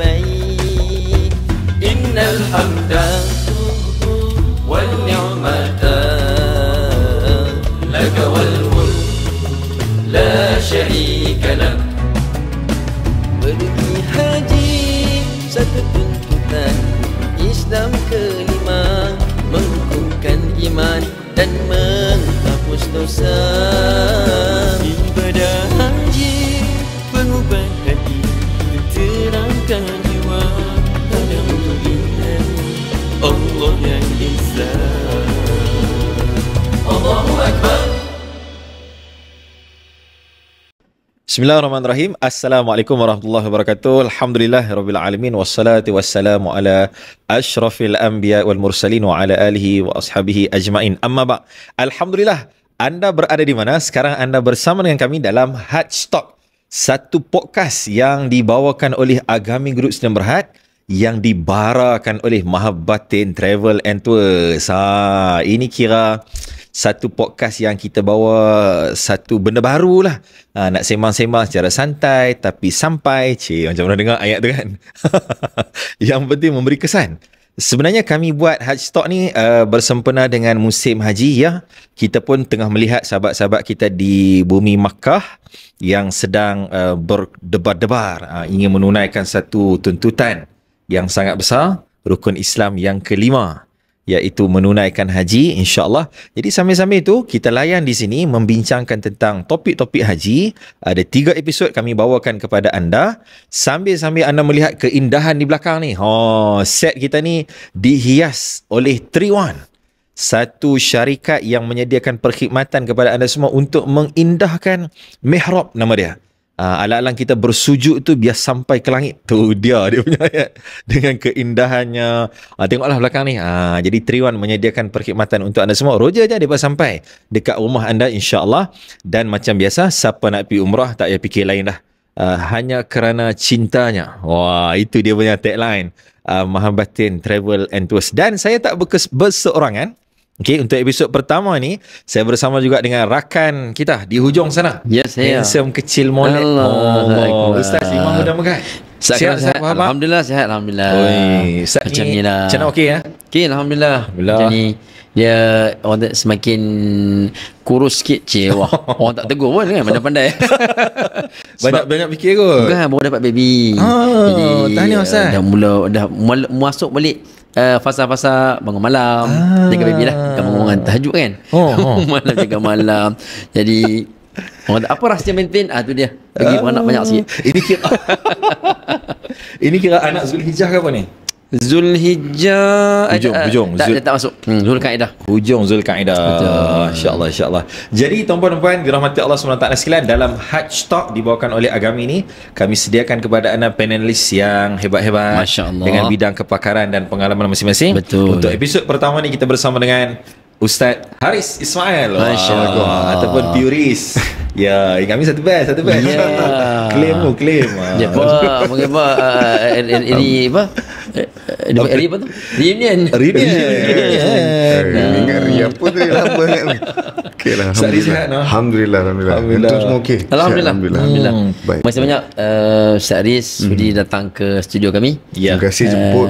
baik. Innal hamda wal ni'mata laka wal mulk la syarika lak. Pergi haji satu tuntutan Islam kelima, mengukuhkan iman dan menghapus dosa. Ibadah haji pengubah hati, terangkan jiwa, hanya untuk ingat Allah yang Esa. Allahu Akbar. Bismillahirrahmanirrahim. Assalamualaikum warahmatullahi wabarakatuh. Alhamdulillahirabbil alamin wassalatu wassalamu ala asyrafil anbiya wal mursalin wa ala alihi wa ashabihi ajmain. Amma ba'. Alhamdulillah, anda berada di mana? Sekarang anda bersama dengan kami dalam Hajj Talk, satu podcast yang dibawakan oleh Agami Group Sdn Bhd yang dibarakan oleh Mahabbatin Travel and Tours. Ini kira satu podcast yang kita bawa satu benda baru lah. Nak sembang-sembang secara santai tapi sampai. Macam mana dengar ayat tu kan? Yang penting memberi kesan. Sebenarnya kami buat Hajj Talk ni bersempena dengan musim haji ya. Kita pun tengah melihat sahabat-sahabat kita di bumi Makkah yang sedang berdebar-debar ingin menunaikan satu tuntutan yang sangat besar, rukun Islam yang kelima, iaitu menunaikan haji, insya-Allah. Jadi sambil-sambil itu kita layan di sini membincangkan tentang topik-topik haji. Ada 3 episod kami bawakan kepada anda. Sambil-sambil anda melihat keindahan di belakang ni. Set kita ni dihias oleh 3-1, satu syarikat yang menyediakan perkhidmatan kepada anda semua untuk mengindahkan mihrab, nama dia. Alang-alang kita bersujud tu biar sampai ke langit. Tu dia punya ayat. Dengan keindahannya. Tengoklah belakang ni. Jadi Triwan menyediakan perkhidmatan untuk anda semua. Roja je dia sampai dekat rumah anda, insya-Allah. Dan macam biasa, siapa nak pergi umrah tak payah fikir lain dah. Hanya kerana cintanya. Wah, itu dia punya tagline. Mahabbatin Travel and Tours. Dan saya tak berseorangan. Okey, untuk episod pertama ni saya bersama juga dengan rakan kita di hujung sana. Yes, saya. Handsome kecil molek. Ustaz Imam Muda Megat. Sihat. Alhamdulillah sihat, alhamdulillah. Oi, Ustaz macam ni lah. Macam okey ya? Okey, alhamdulillah. Macam ni dia orang semakin kurus sikit. Wah, orang tak tegur pun kan, pandai-pandai. Banyak fikir kot. Bukan, baru dapat baby. Jadi tahniah Ustaz. dah masuk balik fasa-fasa bangun malam, jaga baby lah. Kan bangun tahajud kan. Malam jaga malam. Jadi apa rahsia maintain? Tu dia. Bagi beranak banyak sikit. Ini kira anak Zulhijjah ke apa ni? Zulhijjah. Hujung. Tak masuk. Zulkaidah. Hujung Zulkaidah. InsyaAllah. Jadi tuan-puan dirahmati Allah SWT sekalian, dalam Hajj Talk dibawakan oleh Agami ni, kami sediakan kepada anda panelis yang hebat-hebat, Masya Allah, dengan bidang kepakaran dan pengalaman masing-masing. Betul. Untuk episod pertama ni kita bersama dengan Ustaz Haris Ismail. Masya Allah. Ataupun Puris. Ya, kami satu batch. Claim. Ya, ini apa? Ini apa tu? Reunion. Ingat Ria apa tu lama kan. Okeylah, alhamdulillah. Untuk semua okey. Alhamdulillah. Baik. Masih banyak Ustaz Aris sudi datang ke studio kami. Ya. Terima kasih jemput,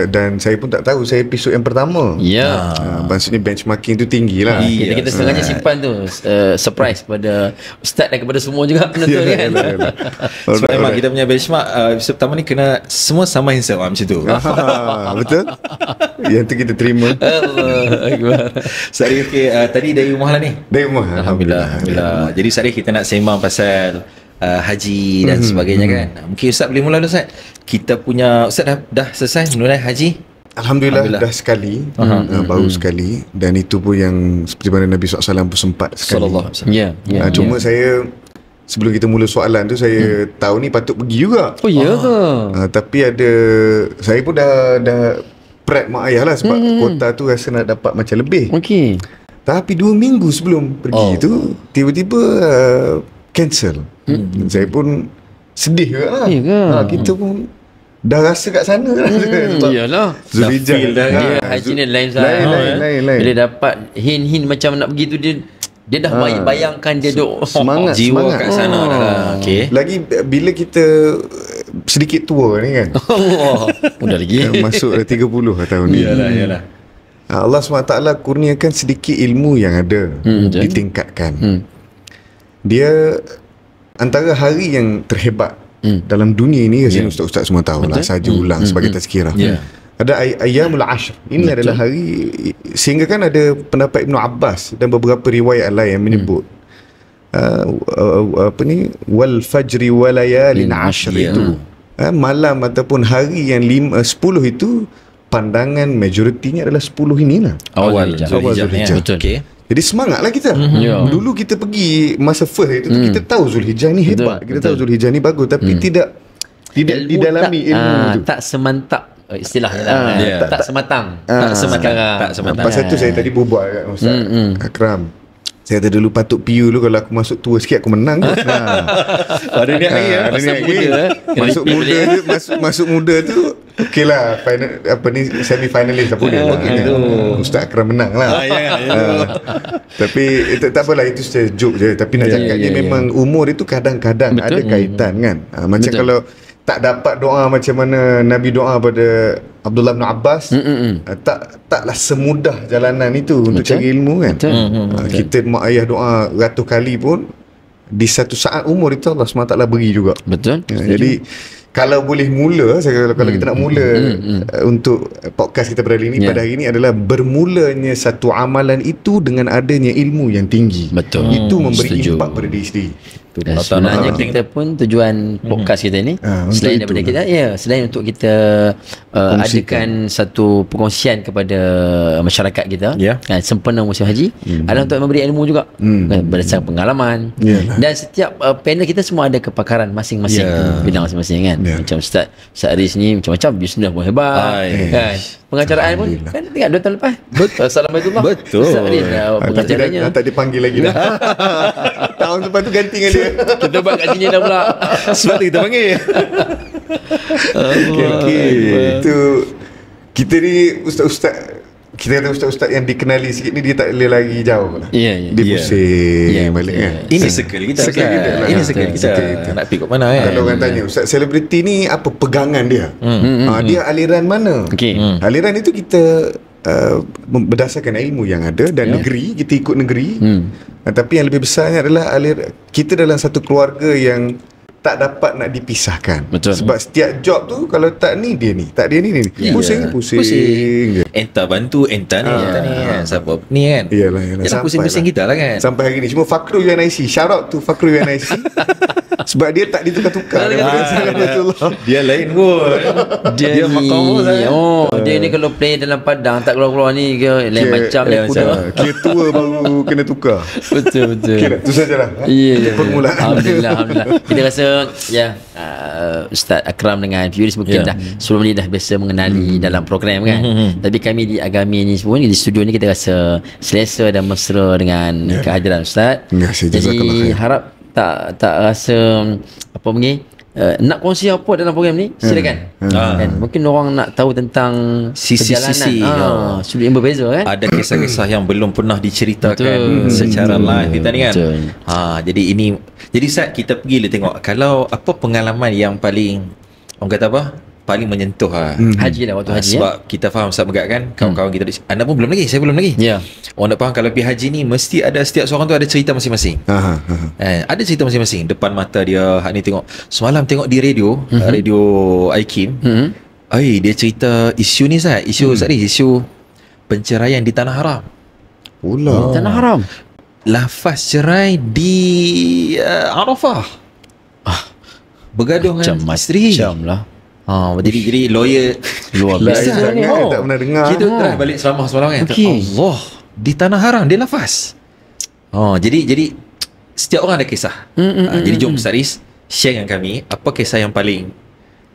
dan saya pun tak tahu saya episod yang pertama. Ya. Maksudnya benchmarking tu tinggi lah. Kita sengaja simpan tu surprise kepada Ustaz dan kepada semua juga penonton kan. Sebab memang kita punya benchmark episod pertama ni kena semua sama handsome macam tu. Betul. Yang tu kita terima. Akbar. Sari tadi dari rumah lah ni. Dari rumah. Alhamdulillah. Jadi Sari kita nak sembang pasal haji dan sebagainya kan. Mungkin Ustaz boleh mula dulu Ustaz. Kita punya Ustaz dah selesai menunaikan haji? Alhamdulillah dah sekali. Baru sekali. Dan itu pun yang seperti mana Nabi SAW pun sempat sekali. Ya. Cuma saya, sebelum kita mula soalan tu, saya tahu ni patut pergi juga. Oh ya ke? Tapi ada, saya pun dah prep mak ayah lah, sebab kota tu rasa nak dapat macam lebih. Okey. Tapi 2 minggu sebelum pergi tu tiba-tiba cancel. Saya pun sedih juga lah. Kita pun dah rasa kat sana lah. Iyalah. Zulhijjah Dia haji ni lain. Bila dapat hint macam nak pergi tu, dia dah bayangkan dia duk semangat jiwa kat sana dah. Lagi bila kita sedikit tua ni kan. Allah. Mudah lagi. Masuk dah 30 lah tahun ni. Yalah. Allah SWT kurniakan sedikit ilmu yang ada, ditingkatkan. Dia antara hari yang terhebat dalam dunia ini, ustaz-ustaz semua tahu lah, saja ulang sebagai tazkirah. Ada Ayyamul Ashr. Ini adalah hari, sehingga kan ada pendapat Ibn Abbas dan beberapa riwayat lain yang menyebut wal fajri walayalin ashr itu, malam ataupun hari yang 10 itu, pandangan majoritinya adalah 10 inilah, Awal Zulhijjah. Betul. Jadi semangatlah kita. Dulu kita pergi masa first itu, kita tahu Zulhijjah ni hebat, kita tahu Zulhijjah ni bagus, tapi tidak didalami ilmu tu. Tak semantap istilahnya lah. Tak sematang. Tak sematang. Pasal tu saya tadi berbual kat Ustaz Akram. Saya kata dulu patut PU dulu, kalau aku masuk tua sikit aku menang kot. Ada niat lagi ya. Masuk muda tu okey lah, final, semi finalis apa dia. Ustaz Akram menang lah. Tapi tak apalah, itu secara joke je. Tapi nak cakapnya memang umur itu kadang-kadang ada kaitan kan. Macam kalau tak dapat doa macam mana Nabi doa pada Abdullah bin Abbas, taklah semudah jalanan itu untuk cari ilmu kan. Kita mak ayah doa ratus kali pun, di satu saat umur itu Allah SWT beri juga. Betul. Jadi kalau boleh mula, kalau kita nak mula untuk podcast kita pada hari ini adalah bermulanya satu amalan itu dengan adanya ilmu yang tinggi. Betul. Itu memberi impak pada diri sendiri. Dan sebenarnya kita pun tujuan podcast kita ni selain daripada kita, selain untuk kita adakan satu perkongsian kepada masyarakat kita sempena musim haji, adalah untuk memberi ilmu juga berdasarkan pengalaman. Dan setiap panel kita semua ada kepakaran masing-masing, bidang masing-masing kan. Macam Ustaz Aris ni macam-macam, bisnes pun hebat kan. Pengacaraan pun kan tengok 2 tahun lepas. Betul. Assalamualaikum. Betul. Ustaz Aris pengacaranya tak dipanggil lagi dah. Tahun lepas tu ganti dengan dia. Kita buat kat sini dah pula. Sebab tu kita panggil. Okay. Itu kita ni ustaz-ustaz, kita kata ustaz-ustaz yang dikenali sikit ni, dia tak boleh lari jauh lah. Dia pusing balik kan. Ini circle kita. Ini circle kita. Nak pergi kat mana kan. Kalau orang tanya ustaz selebriti ni apa pegangan dia, dia aliran mana. Aliran itu kita berdasarkan ilmu yang ada dan negeri, kita ikut negeri. Tapi yang lebih besarnya adalah kita dalam satu keluarga yang tak dapat nak dipisahkan. Betul. Sebab setiap job tu, kalau tak ni dia ni, tak dia ni pusing je. Entah bantu, entah ni kan. Siapa ni kan. Yalah. Jangan pusing-pusing kita lah kan. Sampai hari ni cuma Fakrul UNIC, shout out to Fakrul UNIC. Sebab dia tak ditukar-tukar. Dia lain pun. Dia makam dia ni kalau play dalam padang tak keluar-keluar ni ke lain macam ni kuda. Kira tua baru kena tukar. Betul. Kira tu sajalah. Permulaan. Alhamdulillah. Kita rasa Ustaz Akram dengan Fioris mungkin dah sebelum ni dah biasa mengenali dalam program kan. Tapi kami di Agami ni semua di studio ni kita rasa selesa dan mesra dengan kehadiran Ustaz. Jadi harap tak rasa apa panggil nak kongsi apa dalam program ni, silakan. Dan mungkin orang nak tahu tentang sisi-sisi sudut yang berbeza kan. Ada kisah-kisah yang belum pernah diceritakan secara live kita ni kan. Jadi Ustaz, kita pergi tengok kalau apa pengalaman yang paling, orang kata apa, paling menyentuh haji lah, waktu haji. Sebab kita faham Ustaz Megat kan, kawan-kawan kita, anda pun belum lagi, saya belum lagi. Orang nak faham kalau pergi haji ni mesti ada, setiap seorang tu ada cerita masing-masing. Ada cerita masing-masing. Depan mata dia, hak ni tengok semalam tengok di radio, radio IKIM. Dia cerita isu ni Ustaz, isu penceraian di Tanah Haram. Tanah Haram. Lafaz cerai di Arafah. Bergaduh dengan isteri. Macam lah. Jadi lawyer luar biasa ni. Tak pernah dengar. Kita try balik ceramah semalam kan. Allah, di Tanah Haram dia lafaz. Jadi setiap orang ada kisah. Jadi jom Ustaz Aris share dengan kami apa kisah yang paling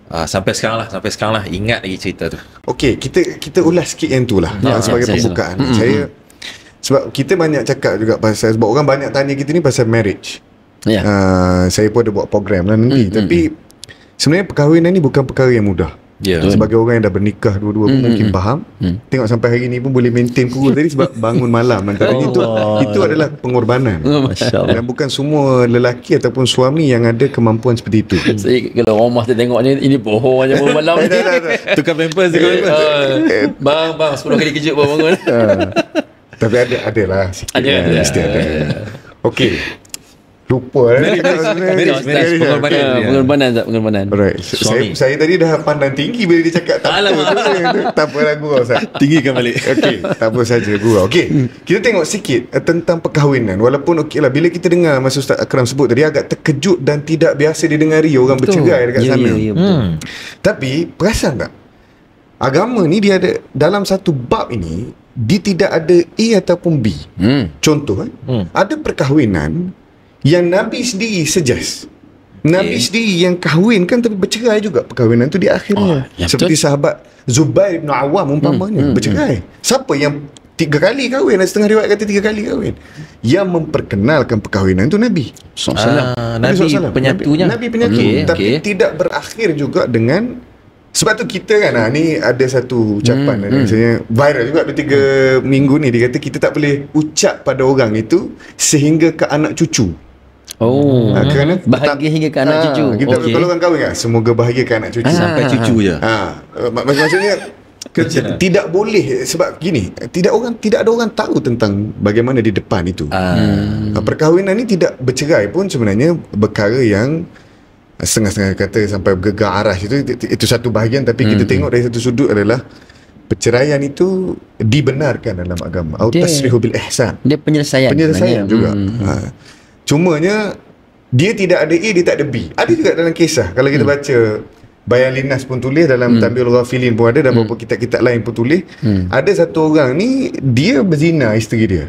sampai sekarang lah ingat lagi cerita tu. Okey, kita ulas sikit yang tu lah sebagai pembukaan. Sebab kita banyak cakap juga pasal, sebab orang banyak tanya kita ni pasal marriage. Saya pun ada buat program lah nanti. Tapi sebenarnya perkahwinan ni bukan perkara yang mudah. Sebagai orang yang dah bernikah dua-dua pun mungkin faham. Tengok sampai hari ni pun boleh maintain kurus tadi sebab bangun malam. Itu adalah pengorbanan. Dan bukan semua lelaki ataupun suami yang ada kemampuan seperti itu. Saya kalau rumah saya tengok ni, ini bohong je bangun malam ni. Tukar pampers. Bang 10 kali kejut baru bangun. Tapi adalah sikit. Mesti ada. Okey. Lupa pengorbanan. Alright. Saya tadi dah pandang tinggi bila dia cakap tak apa lah gurau Ustaz. Tinggikan balik. Okey, tak apa saja gurau. Okey, kita tengok sikit tentang perkahwinan. Walaupun okey lah, bila kita dengar masa Ustaz Akram sebut tadi agak terkejut dan tidak biasa didengari orang bercerai dekat sana. Tapi perasan tak, agama ni dia ada dalam satu bab ini, dia tidak ada A ataupun B. Contoh ada perkahwinan yang Nabi sendiri suggest. Nabi sendiri yang kahwinkan tapi bercerai juga perkahwinan tu di akhirnya. Seperti sahabat Zubair bin Awam umpamanya bercerai. Siapa yang 3 kali kahwin, ada setengah riwayat kata 3 kali kahwin. Yang memperkenalkan perkahwinan tu Nabi Nabi penyatunya. Nabi penyatu. Tapi tidak berakhir juga dengan, sebab tu kita kan ni ada satu ucapan misalnya viral juga 2-3 minggu ni, dia kata kita tak boleh ucap pada orang itu sehingga ke anak cucu. Kerana bahagia hingga ke anak cucu. Kita kalau orang kahwin kan, semoga bahagia ke anak cucu. Sampai cucu je. Maksudnya tidak boleh, sebab gini, tidak ada orang tahu tentang bagaimana di depan itu. Perkahwinan ni tidak bercerai pun sebenarnya perkara yang setengah-setengah kata sampai bergegar aras itu satu bahagian, tapi kita tengok dari satu sudut adalah perceraian itu dibenarkan dalam agama. Tasrihu bil ihsan. Dia penyelesaian juga. Cumanya dia tidak ada A, dia tak ada B. Ada juga dalam kisah, kalau kita baca Bayan Linas pun tulis, dalam Tanbihul Ghafilin pun ada, dan beberapa kitab-kitab lain pun tulis. Ada satu orang ni, dia berzina isteri dia.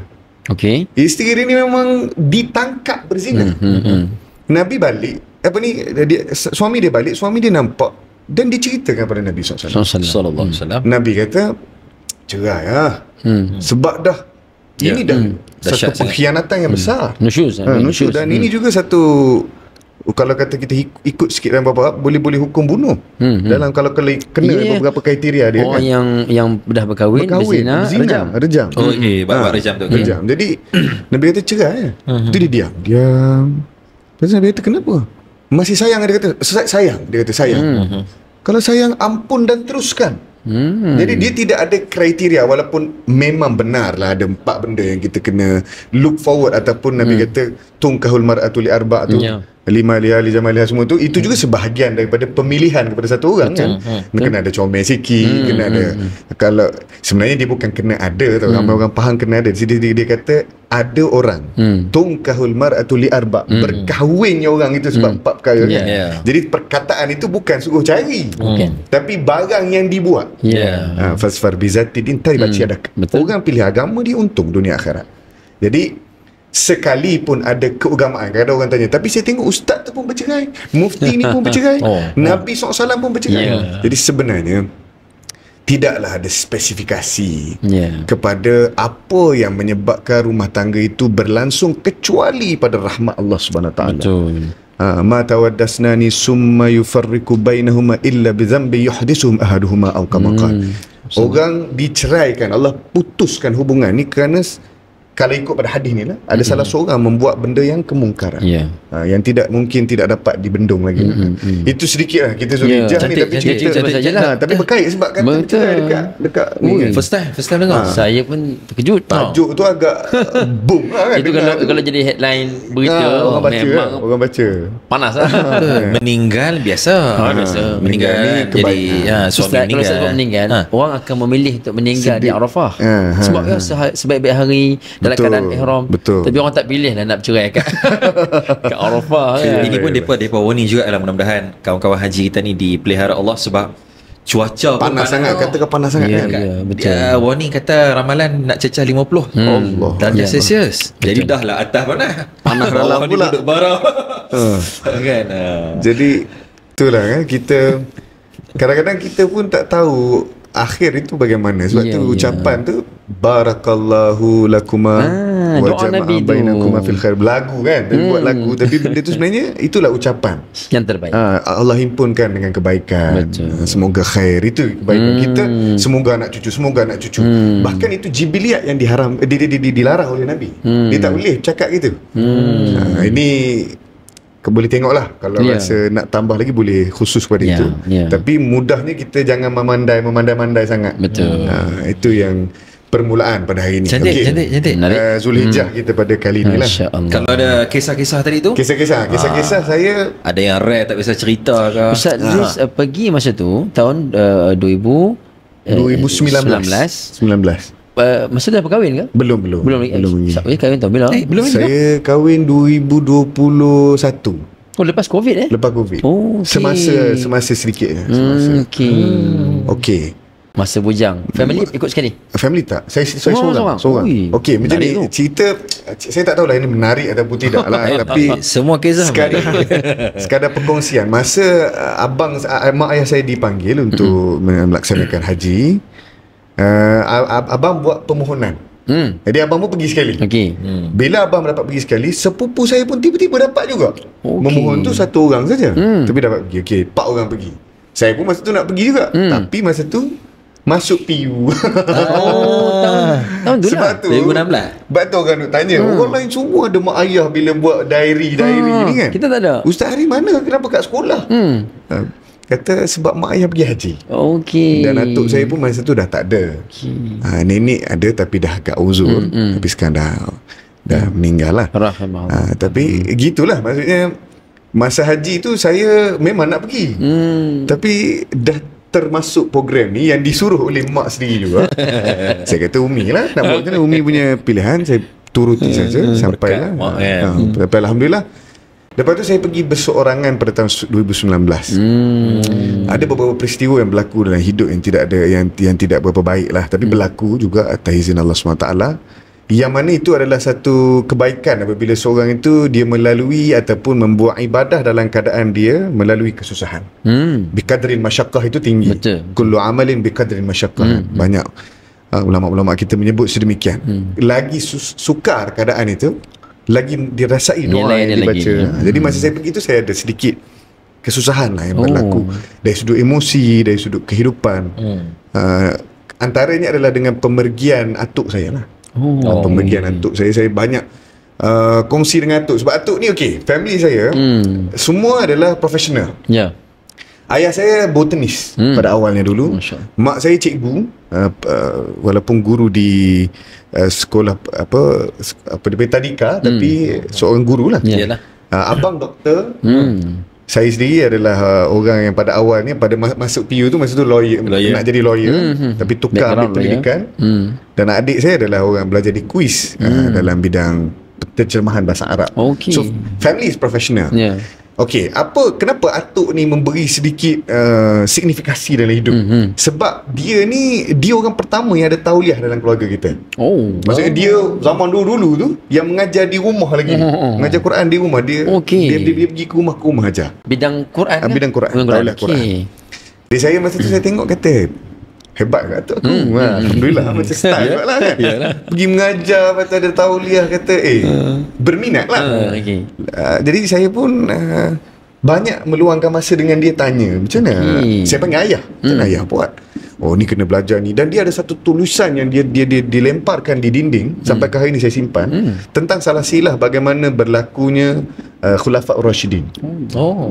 Isteri dia ni memang ditangkap berzina. Nabi balik, suami dia balik, suami dia nampak dan diceritakan pada Nabi SAW. Nabi kata, cerai lah. Sebab dah ini dah satu pengkhianatan yang besar. Nusyuz. Dan ini juga satu, kalau kata kita ikut sikit dalam beberapa, boleh hukum bunuh. Dalam kalau kena beberapa kriteria dia. Orang yang dah berkahwin berzina, rejam. Rejam tu. Rejam. Jadi Nabi kata cerai. Itu dia diam. Lepas Nabi kata kenapa? Masih sayang? Dia kata sayang. Dia kata sayang. Kalau sayang, ampun dan teruskan. Jadi dia tidak ada kriteria, walaupun memang benarlah ada 4 benda yang kita kena look forward, ataupun Nabi kata tungkahul mar'atu li arba' tu, 5 liha li jamaliha, semua tu itu juga sebahagian daripada pemilihan kepada satu orang kan. Kena ada comel sikit, kena ada, kalau sebenarnya dia bukan kena ada tau, ramai orang faham kena ada. Jadi dia kata ada orang tungkahul mar'atu li arba', berkahwinnya orang itu sebab 4 perkara kan. Jadi perkataan itu bukan suruh cari, tapi barang yang dibuat. Fasfar bizatidin taribat syadak. Orang pilih agama, dia untung dunia akhirat. Jadi sekalipun ada keagamaan, kadang orang tanya, tapi saya tengok ustaz tu pun bercerai, mufti ni pun bercerai, Nabi SAW pun bercerai. Jadi sebenarnya tidaklah ada spesifikasi kepada apa yang menyebabkan rumah tangga itu berlangsung kecuali pada rahmat Allah Subhanahu Wa Taala. Ma tawaddasnani summa yufarriqu bainahuma illa bi dhanbi yuhdithuhum ahaduhuma aw kama qala. Orang diceraikan, Allah putuskan hubungan ni kerana, kalau ikut pada hadis ni lah, ada salah seorang membuat benda yang kemungkaran, yang tidak mungkin tidak dapat dibendung lagi. Itu sedikit lah kita suruh hijah ni, tapi cerita tapi berkait sebab kan dekat ni. First time dengar. Saya pun terkejut. Tajuk tu agak boom lah kan. Itu kalau jadi headline berita, orang baca panas lah. biasa. Meninggal biasa. Meninggal ni jadi suami meninggal. Kalau sebab meninggal, orang akan memilih untuk meninggal di Arafah. Sebab sebaik-baik hari dalam keadaan ihram. Tapi orang tak pilih lah nak bercerai kat Arafah kan. Ini pun mereka warning juga lah, mudah-mudahan kawan-kawan haji kita ni dipelihara Allah, sebab cuaca panas sangat, katakan panas sangat kan. Betul. Warning kata ramalan nak cecah 50 darjah Celsius. Jadi dah lah atas panas dalam pula duduk bara. Kan. Jadi itulah kan, kita kadang-kadang kita pun tak tahu akhir itu bagaimana. Sebab tu ucapan tu barakallahu lakuma doa Nabi tu. bainakum fil khair, lagu kan, dia buat lagu, tapi benda tu sebenarnya itulah ucapan Yang terbaik. Allah himpunkan dengan kebaikan. Semoga khair, itu kebaikan kita, semoga anak cucu. Bahkan itu jibiliat yang dilarang oleh Nabi. Dia tak boleh cakap gitu. Ini boleh tengoklah, kalau rasa nak tambah lagi boleh khusus pada itu. Tapi mudahnya kita jangan memandai-mandai sangat. Betul. Itu yang permulaan pada hari ini. Cantik. Zulhijjah kita pada kali ni lah. Kalau ada kisah-kisah tadi tu, Kisah saya ada yang rare tak bisa cerita ke? Ustaz Riz pergi masa tu tahun 2019. Masa tu dah berkahwin ke? Belum lagi. Saya kahwin tahun bila? Belum lagi. Saya kahwin 2021. Oh, lepas Covid Lepas Covid. Oh, okay. Semasa sedikit. Okey. Masa bujang. Family ikut sekali? Family tak. Saya seorang. Okey, macam ni cerita, saya tak tahulah ini menarik ataupun tidak lah. Tapi semua kisah sekadar perkongsian. Masa mak ayah saya dipanggil untuk melaksanakan haji, abang buat permohonan. Jadi abang pun pergi sekali. Bila abang dapat pergi sekali, sepupu saya pun tiba-tiba dapat juga. Memohon tu satu orang saja, tapi dapat pergi. Okey, 4 orang pergi. Saya pun masa tu nak pergi juga, tapi masa tu masuk PU. Tahun tu sebab lah, tu 2016. Sebab tu orang nak tanya, orang lain semua ada mak ayah bila buat diary ni kan. Kita tak ada. Ustaz Hari mana? Kenapa kat sekolah? Kata sebab mak ayah pergi haji. Dan atuk saya pun masa tu dah tak ada. Nenek ada tapi dah agak uzur. Tapi sekarang dah meninggal lah. Tapi gitulah, maksudnya masa haji tu saya memang nak pergi. Tapi dah termasuk program ni yang disuruh oleh mak sendiri juga. Saya kata Umi lah, nak buat macam mana, Umi punya pilihan, saya turuti saja sampailah. Tapi Alhamdulillah. Lepas tu saya pergi berseorangan pada tahun 2019. Ada beberapa peristiwa yang berlaku dalam hidup yang tidak ada, yang tidak berapa baik lah, tapi berlaku juga atas izin Allah SWT. Yang mana itu adalah satu kebaikan apabila seorang itu dia melalui ataupun membuat ibadah dalam keadaan dia melalui kesusahan. Biqadrin masyaqqah itu tinggi. Kullu amalin biqadrin masyaqqah. Banyak ulama-ulama kita menyebut sedemikian. Lagi sukar keadaan itu, lagi dirasai doa yang dibaca. Jadi masa saya pergi tu, saya ada sedikit kesusahan lah yang berlaku dari sudut emosi, dari sudut kehidupan. Antaranya adalah dengan pemergian atuk saya lah. Pemergian atuk saya banyak kongsi dengan atuk. Sebab atuk ni family saya semua adalah profesional. Ayah saya botanis pada awalnya dulu. Mak saya cikgu, walaupun guru di sekolah apa dia tadika, tapi seorang guru lah. Abang doktor. Saya sendiri adalah orang yang pada awalnya pada masuk PU tu, masa tu lawyer. Nak jadi lawyer, tapi tukar ambil pendidikan. Dan adik saya adalah orang belajar di kuis dalam bidang terjemahan bahasa Arab. So family is professional. Kenapa atuk ni memberi sedikit signifikasi dalam hidup? Sebab dia orang pertama yang ada tauliah dalam keluarga kita. Maksudnya dia zaman dulu tu yang mengajar di rumah lagi. Mengajar Quran di rumah. Dia pergi ke rumah ajar. Bidang Quran kan? Bidang Quran. Tauliah Quran. Jadi saya masa tu saya tengok, kata hebat kat atuk aku. Alhamdulillah, macam style juga lah kan. Pergi mengajar, lepas tu ada tauliah, kata berminat lah. Jadi saya pun banyak meluangkan masa dengan dia, tanya macam mana. Saya panggil ayah, macam mana ayah buat? Ni kena belajar ni. Dan dia ada satu tulisan yang dia dilemparkan di dinding, sampai ke hari ni saya simpan, tentang salah silah bagaimana berlakunya Khulafaur Rasyidin.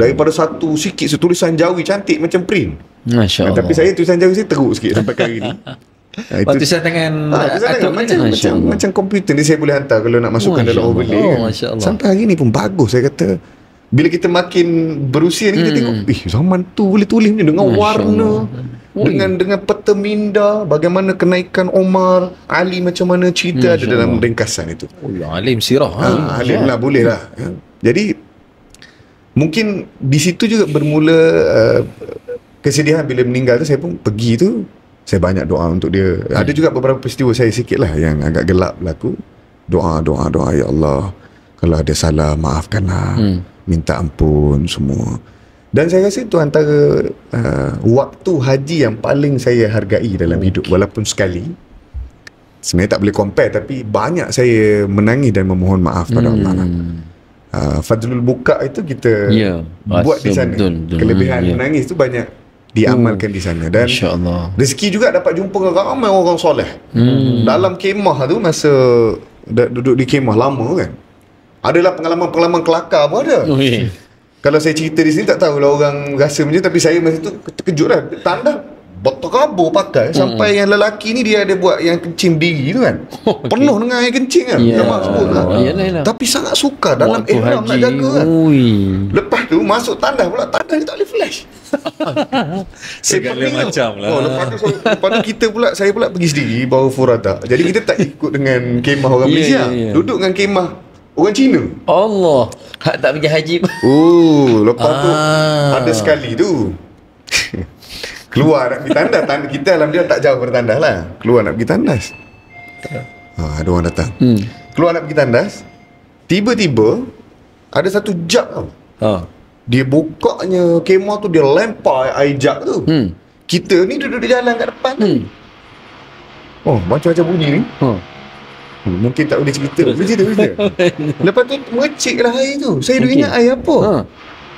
Daripada satu sikit tulisan Jawi cantik macam print. Masya Allah. Tapi saya tulisan Jawi saya teruk sikit sampai ke hari ni. Tulisan tangan macam komputer ni, saya boleh hantar kalau nak masukkan dalam overlay kan. Sampai hari ni pun bagus. Saya kata bila kita makin berusia ni, kita tengok zaman tu boleh tulis ni dengan warna, dengan peta minda, bagaimana kenaikan Omar, Ali, macam mana cerita ada dalam ringkasan itu. Alim sirah. Alim lah, boleh lah. Jadi mungkin di situ juga bermula kesedihan bila meninggal tu. Saya pun pergi tu, saya banyak doa untuk dia. Ada juga beberapa peristiwa saya sikit lah yang agak gelap berlaku. Doa, ya Allah, kalau ada salah maafkanlah, minta ampun semua. Dan saya rasa itu antara waktu haji yang paling saya hargai dalam hidup. Walaupun sekali, sebenarnya tak boleh compare, tapi banyak saya menangis dan memohon maaf pada Allah lah. Fadlul buka itu kita buat di sana. Betul. Kelebihan menangis tu banyak diamalkan di sana. Dan rezeki juga dapat jumpa dengan ramai orang soleh. Dalam kemah tu, masa duduk di kemah lama kan, adalah pengalaman-pengalaman kelakar pun ada. Kalau saya cerita di sini tak tahulah orang rasa macam, tapi saya masa tu terkejut lah. Tandas berterabur pakai sampai yang lelaki ni dia ada buat yang kencing diri tu kan, penuh dengan air kencing kan, tapi sangat suka dalam ihram nak jaga kan. Lepas tu masuk tandas pula, tandas ni tak boleh flash. Segala macam lah. Lepas tu kita pula, saya pula pergi sendiri bawa furada. Jadi kita tak ikut dengan kemah orang Malaysia, duduk dengan kemah orang Cina. Allah, tak pergi haji. Lepas tu ada sekali tu keluar nak pergi tandas. Kita alhamdulillah tak jauh dari tandas lah. Keluar nak pergi tandas, ada orang datang. Keluar nak pergi tandas, tiba-tiba ada satu jug tau. Dia bukanya kemah tu, dia lempar air jug tu. Kita ni duduk di jalan kat depan tu. Macam-macam bunyi ni. Mungkin tak boleh cerita. Boleh cerita. Lepas tu mengecik lah air tu. Saya duk ingat air apa.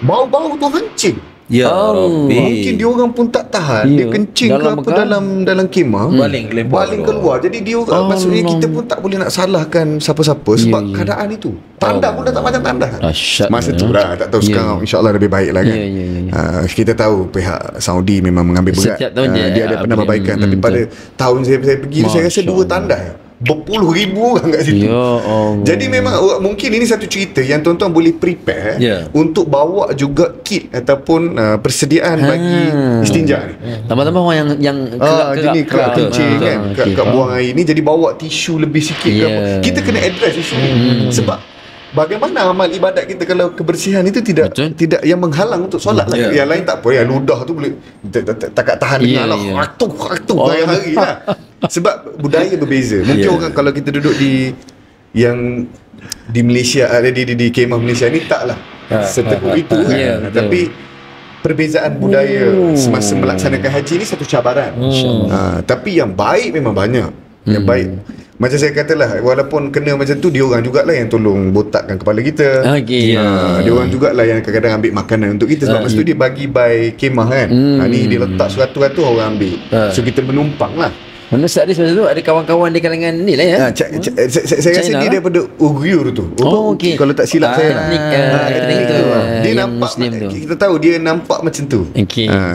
Bau-bau tu hancing. Ya Rabbi. Mungkin dia orang pun tak tahan, dia kencing dalam ke apa dalam kemah, baling keluar. Jadi dia maksudnya kita pun tak boleh nak salahkan siapa-siapa sebab keadaan itu. Tanda pun dah tak macam tanda. Masa tu lah, tak tahu sekarang insya-Allah lebih baik lah kan. Kita tahu pihak Saudi memang mengambil berat. Dia ada penambahbaikan, tapi pada tahun saya pergi, saya rasa 2 tanda berpuluh ribu orang kat situ. Jadi memang mungkin ini satu cerita yang tuan-tuan boleh prepare untuk bawa juga kit ataupun persediaan bagi istinja ni. Tambah-tambah orang yang kerap kencing kan, kerap buang air ni, jadi bawa tisu lebih sikit ke apa. Kita kena address isu ni. Sebab bagaimana amal ibadat kita kalau kebersihan itu tidak yang menghalang untuk solat lah. Yang lain tak apa, yang ludah tu boleh tak tahan dengan Allah khatuh hari-hari lah. Sebab budaya berbeza. Mungkin orang kalau kita duduk di Malaysia, di kemah Malaysia ni taklah setekuk itu kan. Tapi perbezaan budaya semasa melaksanakan haji ni satu cabaran. Tapi yang baik memang banyak. Yang baik, macam saya katalah, walaupun kena macam tu, dia orang jugalah yang tolong botakkan kepala kita. Dia orang jugalah yang kadang-kadang ambil makanan untuk kita. Sebab masa tu dia bagi by kemah kan. Ni dia letak seratus-ratus orang ambil. So kita menumpang lah. Mana Ustaz Aris masa tu ada kawan-kawan di kalangan ni lah ya. Saya rasa dia daripada Uyghur tu. Kalau tak silap saya. Dia nampak, kita tahu dia nampak macam tu.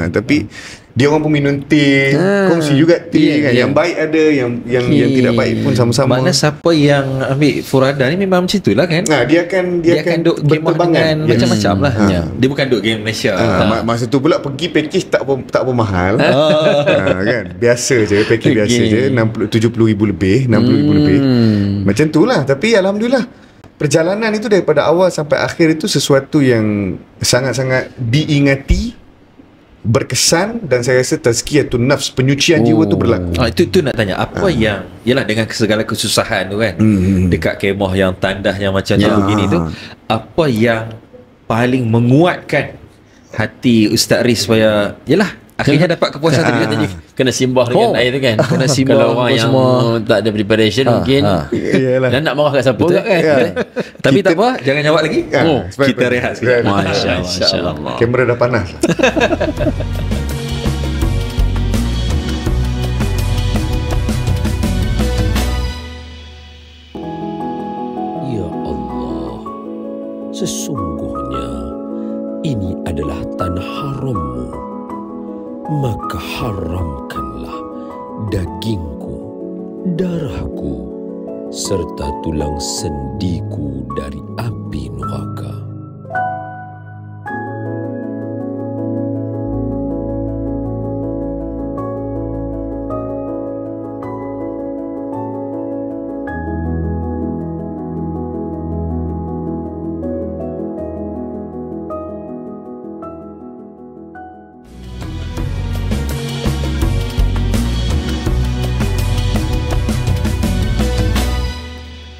Tapi dia orang pun minum teh, kongsi juga teh kan. Yang baik ada, yang tidak baik pun sama-sama. Mana siapa yang ambil furada ni memang macam itulah kan. Dia akan duk berterbangan macam-macam lah. Dia bukan duk game Malaysia. Masa tu pula pergi package tak apa mahal. Kan, biasa je, package biasa je, 70,000 lebih, 60,000 lebih. Macam tu lah. Tapi alhamdulillah, perjalanan itu daripada awal sampai akhir itu sesuatu yang sangat-sangat diingati, berkesan, dan saya rasa tazkiyatun nafs, penyucian jiwa tu berlaku. Itu nak tanya apa yang yalah dengan segala kesusahan tu kan, dekat kemah yang tandas yang macam tu begini tu, apa yang paling menguatkan hati Ustaz Aris supaya yalah akhirnya dapat kepuasan tadi katanya kena simbah dengan air tu kan. Kena simbah. Kalau orang yang tak ada preparation mungkin dan nak marah kat siapa tak kan. Tapi tak apa, jangan jawab lagi. Kita rehat sikit. Masya-Allah. Kamera dah panas. Ya Allah, sesungguhnya ini adalah tanah haram-Mu, maka haramkanlah dagingku, darahku, serta tulang sendiku dari api neraka.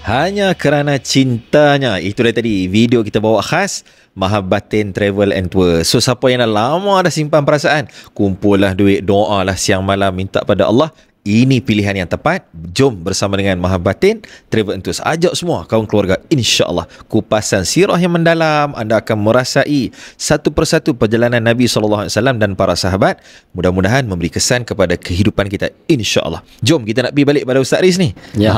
Hanya kerana cintanya. Itu dah tadi video kita bawa khas Mahabbatin Travel and Tour. So siapa yang dah lama dah simpan perasaan, kumpullah duit, doalah siang malam, minta pada Allah ini pilihan yang tepat. Jom bersama dengan Maha Batin Travel Tours ajak semua kaum keluarga, insya-Allah kupasan sirah yang mendalam. Anda akan merasai satu persatu perjalanan Nabi SAW dan para sahabat. Mudah-mudahan memberi kesan kepada kehidupan kita, insya-Allah. Jom kita nak pergi balik pada Ustaz Riz ni. Ya.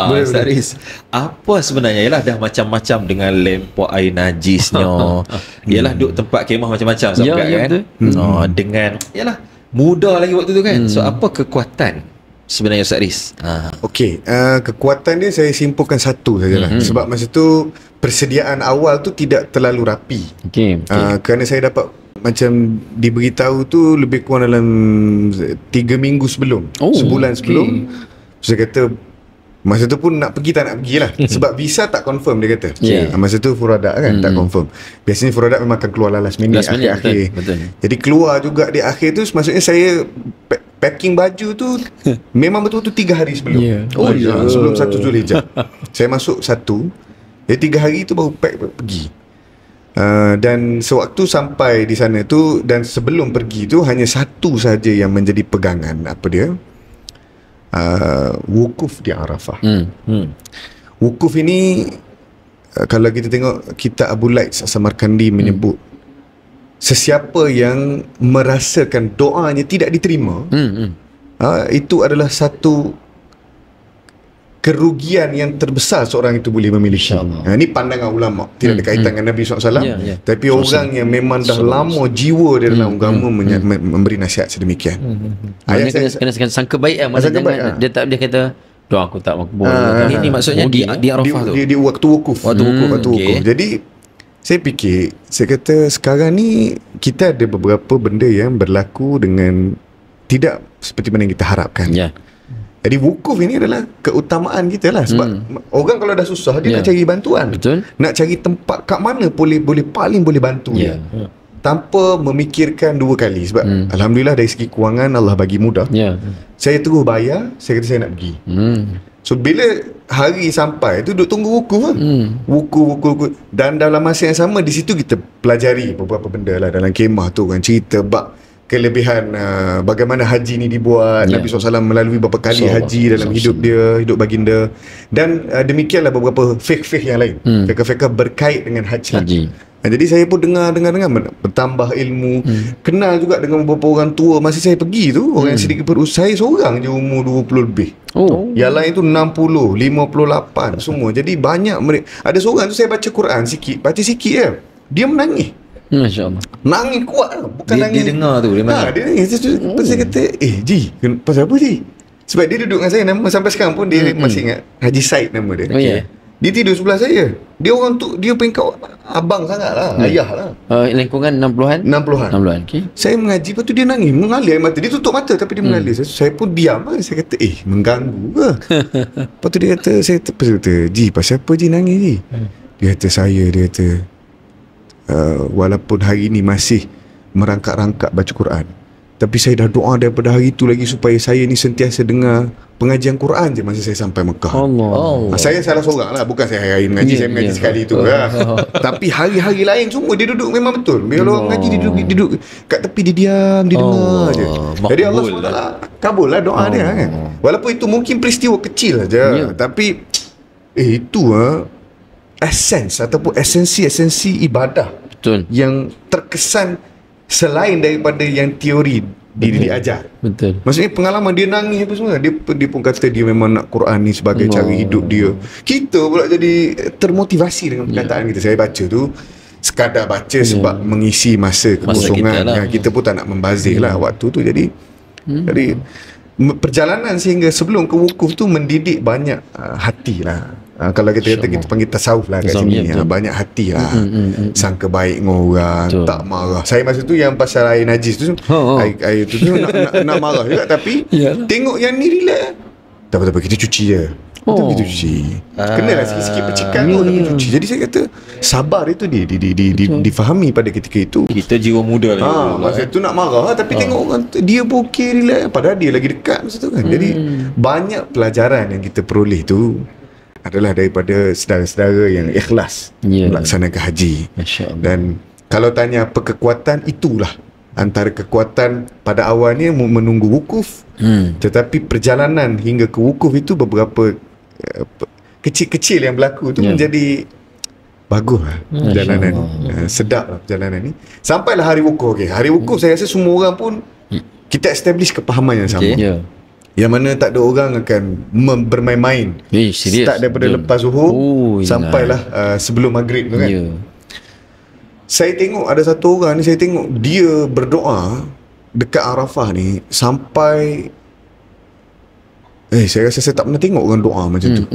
Ustaz Riz, apa sebenarnya, ialah dah macam-macam dengan lempok air najisnya. Ialah duduk tempat kemah macam-macam kan. Dengan ialah muda lagi waktu tu kan. So apa kekuatan sebenarnya Ustaz Riz? Okey, kekuatan dia saya simpulkan satu sajalah. Sebab masa tu persediaan awal tu tidak terlalu rapi. Okey. Kerana saya dapat macam diberitahu tu lebih kurang dalam 3 minggu sebelum, sebulan sebelum. Saya kata masa tu pun nak pergi tak nak pergilah. Sebab visa tak confirm dia kata. Masa tu Furadak kan tak confirm. Biasanya Furadak memang akan keluar last minute akhir-akhir. Betul. Jadi keluar juga di akhir tu, maksudnya saya packing baju tu memang betul-betul 3 hari sebelum. Sebelum 1 Zulhijjah. Saya masuk 1. Jadi 3 hari tu baru pack pergi. Dan sewaktu sampai di sana tu dan sebelum pergi tu hanya satu saja yang menjadi pegangan, apa dia? Wukuf di Arafah. Wukuf ini kalau kita tengok kitab Abu Laits Samarkandi menyebut sesiapa yang merasakan doanya tidak diterima, itu adalah satu kerugian yang terbesar seorang itu boleh memiliki. Ini pandangan ulama, tidak ada kaitan dengan Nabi SAW, tapi orang yang memang dah lama jiwa dia dalam agama memberi nasihat sedemikian. Kena sangka baik lah. Masa jangan dia tak boleh kata doa aku tak makbul. Ini maksudnya di Arafah tu. Di waktu wukuf. Jadi saya fikir, saya kata sekarang ni kita ada beberapa benda yang berlaku dengan tidak seperti mana yang kita harapkan. Jadi wukuf ini adalah keutamaan kita lah. Sebab orang kalau dah susah dia nak cari bantuan. Betul. Nak cari tempat kat mana paling boleh bantu dia. Tanpa memikirkan 2 kali. Sebab alhamdulillah dari segi kewangan Allah bagi mudah. Saya terus bayar, saya kata saya nak pergi. So bila hari sampai tu duduk tunggu wukuf lah. Wukuf. Dan dalam masa yang sama di situ kita pelajari beberapa benda lah dalam kemah tu kan, cerita bab kelebihan bagaimana haji ni dibuat. Nabi SAW melalui beberapa kali haji dalam hidup dia, hidup baginda. Dan demikianlah beberapa fiqh yang lain, fiqh-fiqh berkait dengan haji. Jadi saya pun dengar bertambah ilmu. Kenal juga dengan beberapa orang tua. Masa saya pergi tu, orang yang sedikit berusia, saya seorang je umur 20 lebih. Yang lain tu 60, 58 semua. Jadi banyak mereka. Ada seorang tu saya baca Quran sikit, baca sikit je, dia menangis. Masya-Allah. Nangis kuat lah. Bukan nangis. Dia dengar tu dia mana? Dia nangis. Saya kata, Ji, pasal apa Ji? Sebab dia duduk dengan saya, nama sampai sekarang pun dia masih ingat. Haji Said nama dia. Dia tidur sebelah saya. Dia orang tu, dia peringkat abang sangat lah, ayah lah. Lingkungan 60-an? 60-an, okey. Saya mengaji, lepas tu dia nangis, mengalir air mata. Dia tutup mata tapi dia mengalir. Saya pun diam lah. Saya kata, mengganggu ke? Lepas tu dia kata, saya kata, Ji, pasal apa Ji nangis Ji? Dia kata, walaupun hari ni masih merangkak-rangkak baca Quran, tapi saya dah doa daripada hari tu lagi supaya saya ni sentiasa dengar pengajian Quran je masa saya sampai Mekah. Saya salah seorang lah, bukan saya hari mengaji, saya mengaji sekali tu lah. Tapi hari-hari lain semua dia duduk memang betul. Bila orang mengaji dia duduk kat tepi, dia diam, dia dengar je. Jadi Allah SWT kabul lah doa dia kan. Walaupun itu mungkin peristiwa kecil aja, tapi itu essence ataupun esensi ibadah yang terkesan selain daripada yang teori diajar. Betul. Maksudnya pengalaman dia nangis apa semua. Dia pun kata dia memang nak Quran ni sebagai cara hidup dia. Kita pula jadi termotivasi dengan perkataan kita. Saya baca tu sekadar baca sebab mengisi masa kekosongan. Kita pun tak nak membazir lah waktu tu. Jadi perjalanan sehingga sebelum ke wukuf tu mendidik banyak hati lah. Kalau kita kata, kita panggil tasawuf lah kat sini, banyak hati lah. Sangka baik dengan orang, tak marah. Saya masa tu yang pasal air najis tu, air tu nak marah juga. Tapi tengok yang ni relax, tak apa-apa, kita cuci je. Kita cuci. Kenalah sikit-sikit percikan tu, tapi cuci. Jadi saya kata sabar itu difahami pada ketika itu. Kita jiwa muda lagi. Masa tu nak marah, tapi tengok orang tu, dia pun okey, relax, padahal dia lagi dekat masa tu kan. Jadi banyak pelajaran yang kita peroleh tu adalah daripada saudara-saudara yang ikhlas melaksanakan haji. Dan kalau tanya apa kekuatan, itulah antara kekuatan pada awalnya menunggu wukuf, tetapi perjalanan hingga ke wukuf itu beberapa kecil-kecil yang berlaku tu menjadi bagus lah perjalanan ni. Sedap lah perjalanan ni. Sampailah hari wukuf. Hari wukuf saya rasa semua orang pun kita establish kepahaman yang sama. Yang mana tak ada orang akan bermain-main. Start daripada lepas zuhur sampailah sebelum maghrib tu kan. Saya tengok ada satu orang ni, saya tengok dia berdoa dekat Arafah ni sampai saya rasa saya tak pernah tengok orang doa macam tu.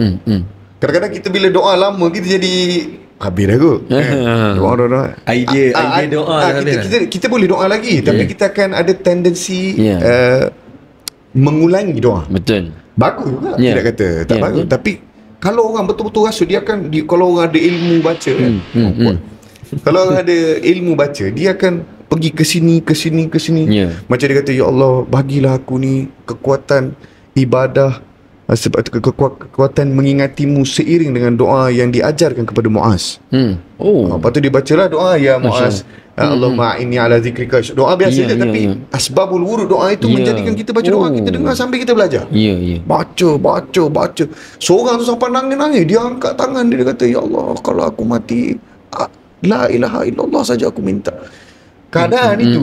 Kadang-kadang kita bila doa lama kita jadi habis dah kot. Doa. Idea doa kita boleh doa lagi, tapi kita akan ada tendensi mengulangi doa. Betul. Bagus juga tidak kata tak bagus, tapi kalau orang betul-betul rasa dia akan kalau orang ada ilmu baca kan. Kalau orang ada ilmu baca, dia akan pergi ke sini. Macam dia kata, ya Allah, bagilah aku ni kekuatan ibadah, sebab kekuatan mengingatimu seiring dengan doa yang diajarkan kepada Muaz. Lepas tu dia bacalah doa, ya Muaz, Allahumma inni ala zikrika. Doa biasa je, tapi asbabul wurud doa itu menjadikan kita baca doa, kita dengar sambil kita belajar. Baca. Seorang tu sampai nangis. Dia angkat tangan dia kata, ya Allah, kalau aku mati, la ilaha illallah saja aku minta. Keadaan itu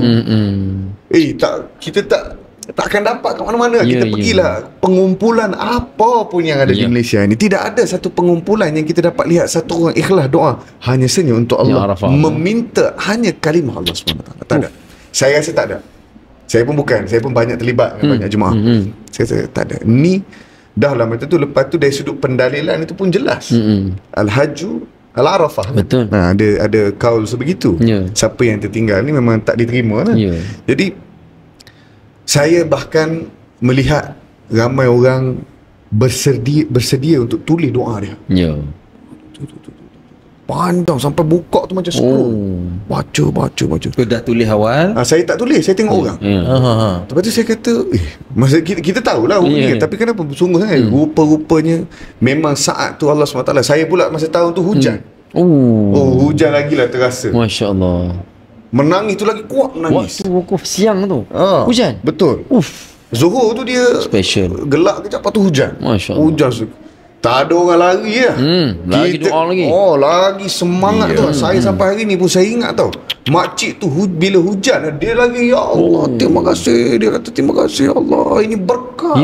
kita tak akan dapat kat mana-mana. Kita pergilah pengumpulan apa pun yang ada di Malaysia ni, tidak ada satu pengumpulan yang kita dapat lihat satu orang ikhlas doa hanya senyum untuk Allah, meminta hanya kalimah Allah SWT. Tak ada. Saya rasa tak ada. Saya pun banyak terlibat dengan banyak jemaah. Saya rasa tak ada. Ni dah lah macam tu. Lepas tu dari sudut pendalilan itu pun jelas. Al-Hajju Al-Arafah. Betul. Ada kaul sebegitu. Siapa yang tertinggal ni memang tak diterima lah. Jadi saya bahkan melihat ramai orang bersedia untuk tulis doa dia. Panjang sampai buka tu macam scroll. Baca. Tu dah tulis awal? Saya tak tulis, saya tengok orang. Lepas tu saya kata, masa kita tahulah tapi kenapa bersungguh sangat? Rupa-rupanya memang saat tu Allah SWT. Saya pula masa tahun tu hujan. Hujan lagi lah terasa. Masya Allah. Menangis tu lagi kuat menangis. Waktu wukuf siang tu hujan. Betul. Zuhur tu dia special, gelak kejap, lepas tu hujan. Masya Allah. Hujan tak ada orang lari lah. Lagi doa lagi. Lagi semangat tu. Saya sampai hari ni pun saya ingat tau. Makcik tu bila hujan dia lagi, ya Allah, terima kasih. Dia kata terima kasih Allah, ini berkah.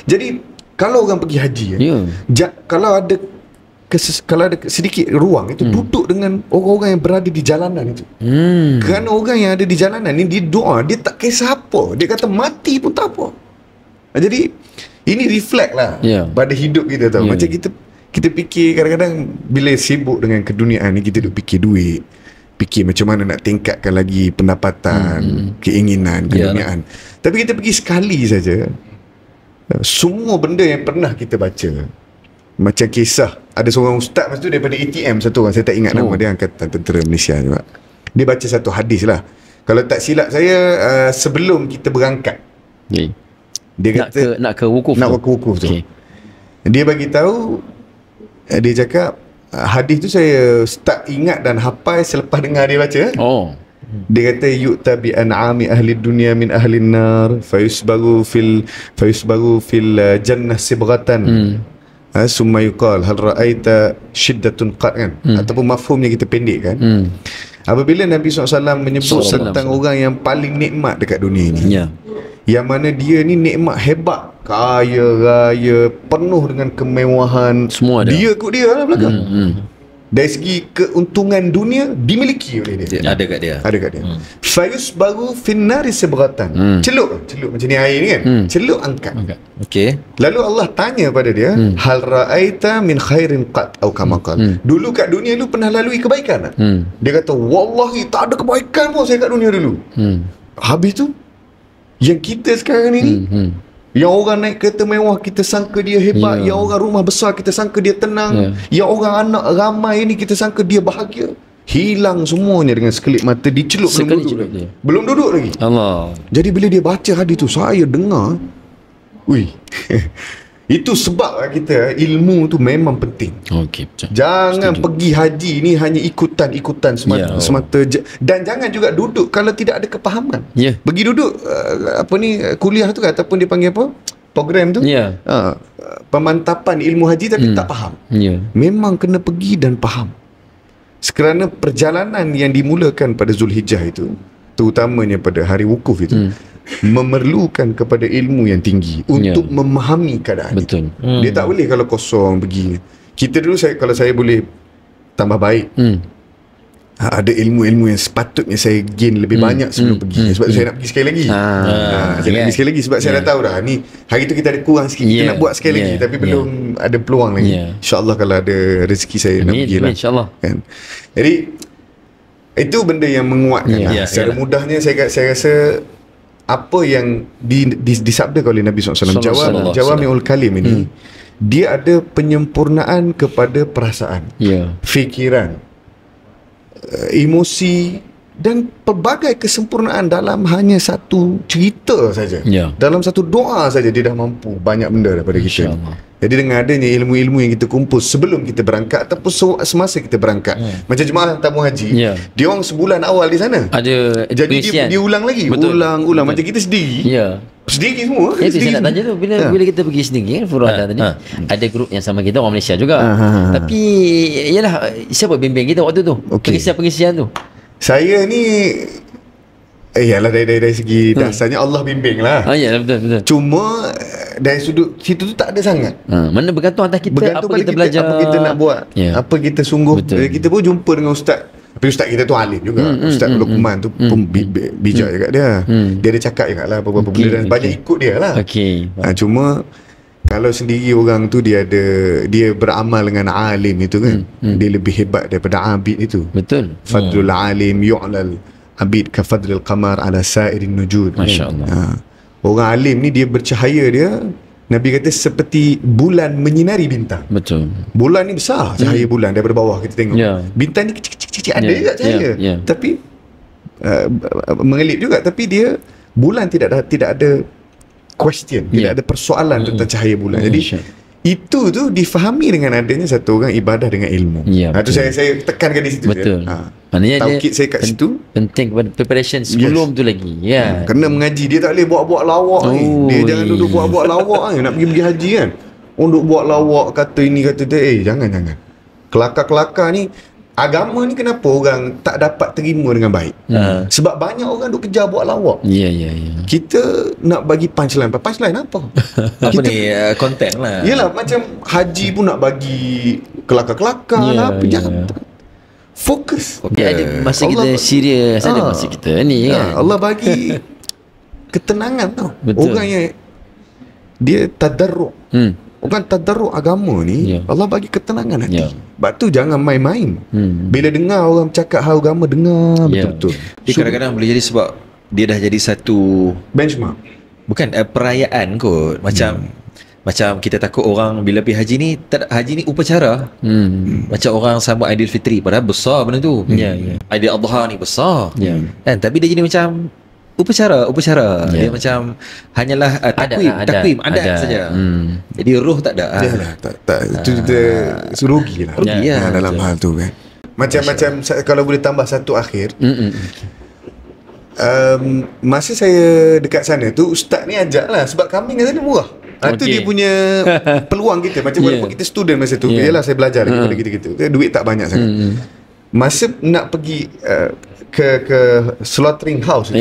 Jadi kalau orang pergi haji kalau ada sedikit ruang itu, duduk dengan orang-orang yang berada di jalanan itu. Kerana orang yang ada di jalanan ni, dia doa, dia tak kisah apa. Dia kata mati pun tak apa. Jadi ini reflect lah pada hidup kita tau. Macam kita fikir kadang-kadang bila sibuk dengan keduniaan ni, kita duk fikir duit, fikir macam mana nak tingkatkan lagi pendapatan, keinginan, keduniaan. Tapi kita pergi sekali saja, semua benda yang pernah kita baca. Macam kisah ada seorang ustaz masa tu daripada ATM, satu orang, saya tak ingat nama dia, Angkatan Tentera Malaysia juga. Dia baca satu hadis lah, kalau tak silap saya, sebelum kita berangkat dia kata nak ke wukuf tu. Dia bagi tahu, dia cakap hadis tu saya start ingat dan hafal selepas dengar dia baca. Dia kata yu'ta bi an'ami ahli dunya min ahli nar fayusbaru fil jannah sibghatan. Summa yuqal hal ra'aita shiddatun qad, kan? Ataupun mafhumnya kita pendekkan. Apabila Nabi SAW menyebut tentang orang yang paling nikmat dekat dunia ini, yang mana dia ni nikmat hebat, kaya raya, penuh dengan kemewahan, semua ada. Dia kot dia lah belakang. Dari segi keuntungan dunia dimiliki oleh dia. Ada kat dia. Fayus baru finnari seberatan. Celup macam ni air ni kan. Celup angkat. Lalu Allah tanya pada dia, hal ra'aita min khairin qat atau kama qala. Dulu kat dunia lu pernah lalui kebaikan tak? Dia kata wallahi tak ada kebaikan pun saya kat dunia dulu. Habis tu yang kita sekarang ni, yang orang naik kereta mewah kita sangka dia hebat, yang orang rumah besar kita sangka dia tenang, yang orang anak ramai ni kita sangka dia bahagia, hilang semuanya dengan sekelip mata, dicelup belum duduk lagi. Allah. Jadi bila dia baca hadis tu, saya dengar, Itu sebab kita ilmu tu memang penting. Okey, betul. Jangan pergi haji ni hanya ikutan-ikutan semata dan jangan juga duduk kalau tidak ada kepahaman. Pergi duduk kuliah tu ataupun dia panggil apa? Program tu. Pemantapan ilmu haji tapi tak faham. Memang kena pergi dan faham. Kerana perjalanan yang dimulakan pada Zulhijjah itu, terutamanya pada hari wukuf itu, memerlukan kepada ilmu yang tinggi untuk memahami keadaan. Betul. Dia tak boleh kalau kosong pergi. Kita dulu kalau saya boleh tambah baik, ada ilmu-ilmu yang sepatutnya saya gain lebih banyak sebelum pergi. Sebab tu saya nak pergi sekali lagi. Saya nak pergi sekali lagi sebab saya dah tahu dah ni hari tu kita ada kurang sikit, kita nak buat sekali lagi tapi belum ada peluang lagi. InsyaAllah kalau ada rezeki saya nak pergi lah. InsyaAllah. Kan? Jadi itu benda yang menguatkan. Secara mudahnya saya rasa apa yang disabdakan oleh Nabi SAW, Jawami'ul Kalim ini, dia ada penyempurnaan kepada perasaan, fikiran, emosi dan pelbagai kesempurnaan dalam hanya satu cerita saja. Dalam satu doa saja dia dah mampu banyak benda daripada kita. Jadi dengan adanya ilmu-ilmu yang kita kumpul sebelum kita berangkat ataupun semasa kita berangkat, macam jemaah tamu haji, dia orang sebulan awal di sana ada, jadi dia ulang lagi, ulang macam kita sendiri. Sendiri semua. Itu saya nak tanya tu, bila kita pergi sendiri kan, Furuada tadi, ada grup yang sama kita orang Malaysia juga. Tapi yalah, siapa bimbing kita waktu tu? Pengisian tu. Saya ni yalah dari segi dasarnya Allah bimbing lah. Ya, betul. Cuma dari sudut situ tu tak ada sangat. Mana bergantung atas kita, bergantung apa kita belajar, apa kita nak buat, apa kita sungguh. Kita pun jumpa dengan ustaz. Tapi ustaz kita tu alim juga. Ustaz Luqman tu pun bijak juga dia. Dia ada cakap juga lah beberapa benda dan banyak ikut dia lah. Cuma kalau sendiri orang tu dia beramal dengan alim itu kan, dia lebih hebat daripada abid itu. Betul. Fadlul alim yu'lal abid ka fadlil qamar ala sa'irin nujud. Masya-Allah. Orang alim ni dia bercahaya dia, Nabi kata seperti bulan menyinari bintang. Betul. Bulan ni besar cahaya bulan daripada bawah kita tengok. Bintang ni kecil-kecil ada juga cahaya. Tapi mengelip juga, tapi dia bulan tidak ada question, tidak ada persoalan tentang cahaya bulan. Jadi itu tu difahami dengan adanya satu orang ibadah dengan ilmu. Itu saya tekankan di situ. Betul. Maknanya taukid saya kat situ penting kepada preparation sebelum tu lagi. Kena mengaji. Dia tak boleh buat-buat lawak ni. Dia jangan duduk buat-buat lawak ni. Nak pergi haji kan, duduk buat lawak, kata ini kata tu. Jangan. Kelakar-kelakar ni, agama ni kenapa orang tak dapat terima dengan baik? Sebab banyak orang duk kejar buat lawak. Kita nak bagi punchline apa kita, ni konten lah. Yelah, macam haji pun nak bagi kelakar-kelakar lah. Jangan fokus. Dia ada masa Allah, kita serius, ada masa kita ni kan. Allah bagi ketenangan tau. Orang yang dia tadarruk, orang tadarruk agama ni, Allah bagi ketenangan hati. Sebab tu jangan main-main. Bila dengar orang cakap hal agama, dengar betul-betul. Dia kadang-kadang boleh jadi sebab dia dah jadi satu benchmark. Bukan perayaan kot. Macam kita takut orang bila pergi haji ni, haji ni upacara. Macam orang sambut Aidilfitri, padahal besar benda tu. Aidil Adha ni besar. Kan? Tapi dia jadi macam upacara. Dia macam hanyalah takwim adat saja. Jadi roh tak ada. Tak. Itu kita rugi lah. Dalam hal tu kan. Macam kalau boleh tambah satu akhir. Masa saya dekat sana tu, ustaz ni ajak lah, sebab kambing kat sana murah. Itu dia punya peluang kita. Macam walaupun kita student masa tu, yalah saya belajar lagi pada kita. Duit tak banyak sangat. Masa nak pergi ke slaughtering house tu,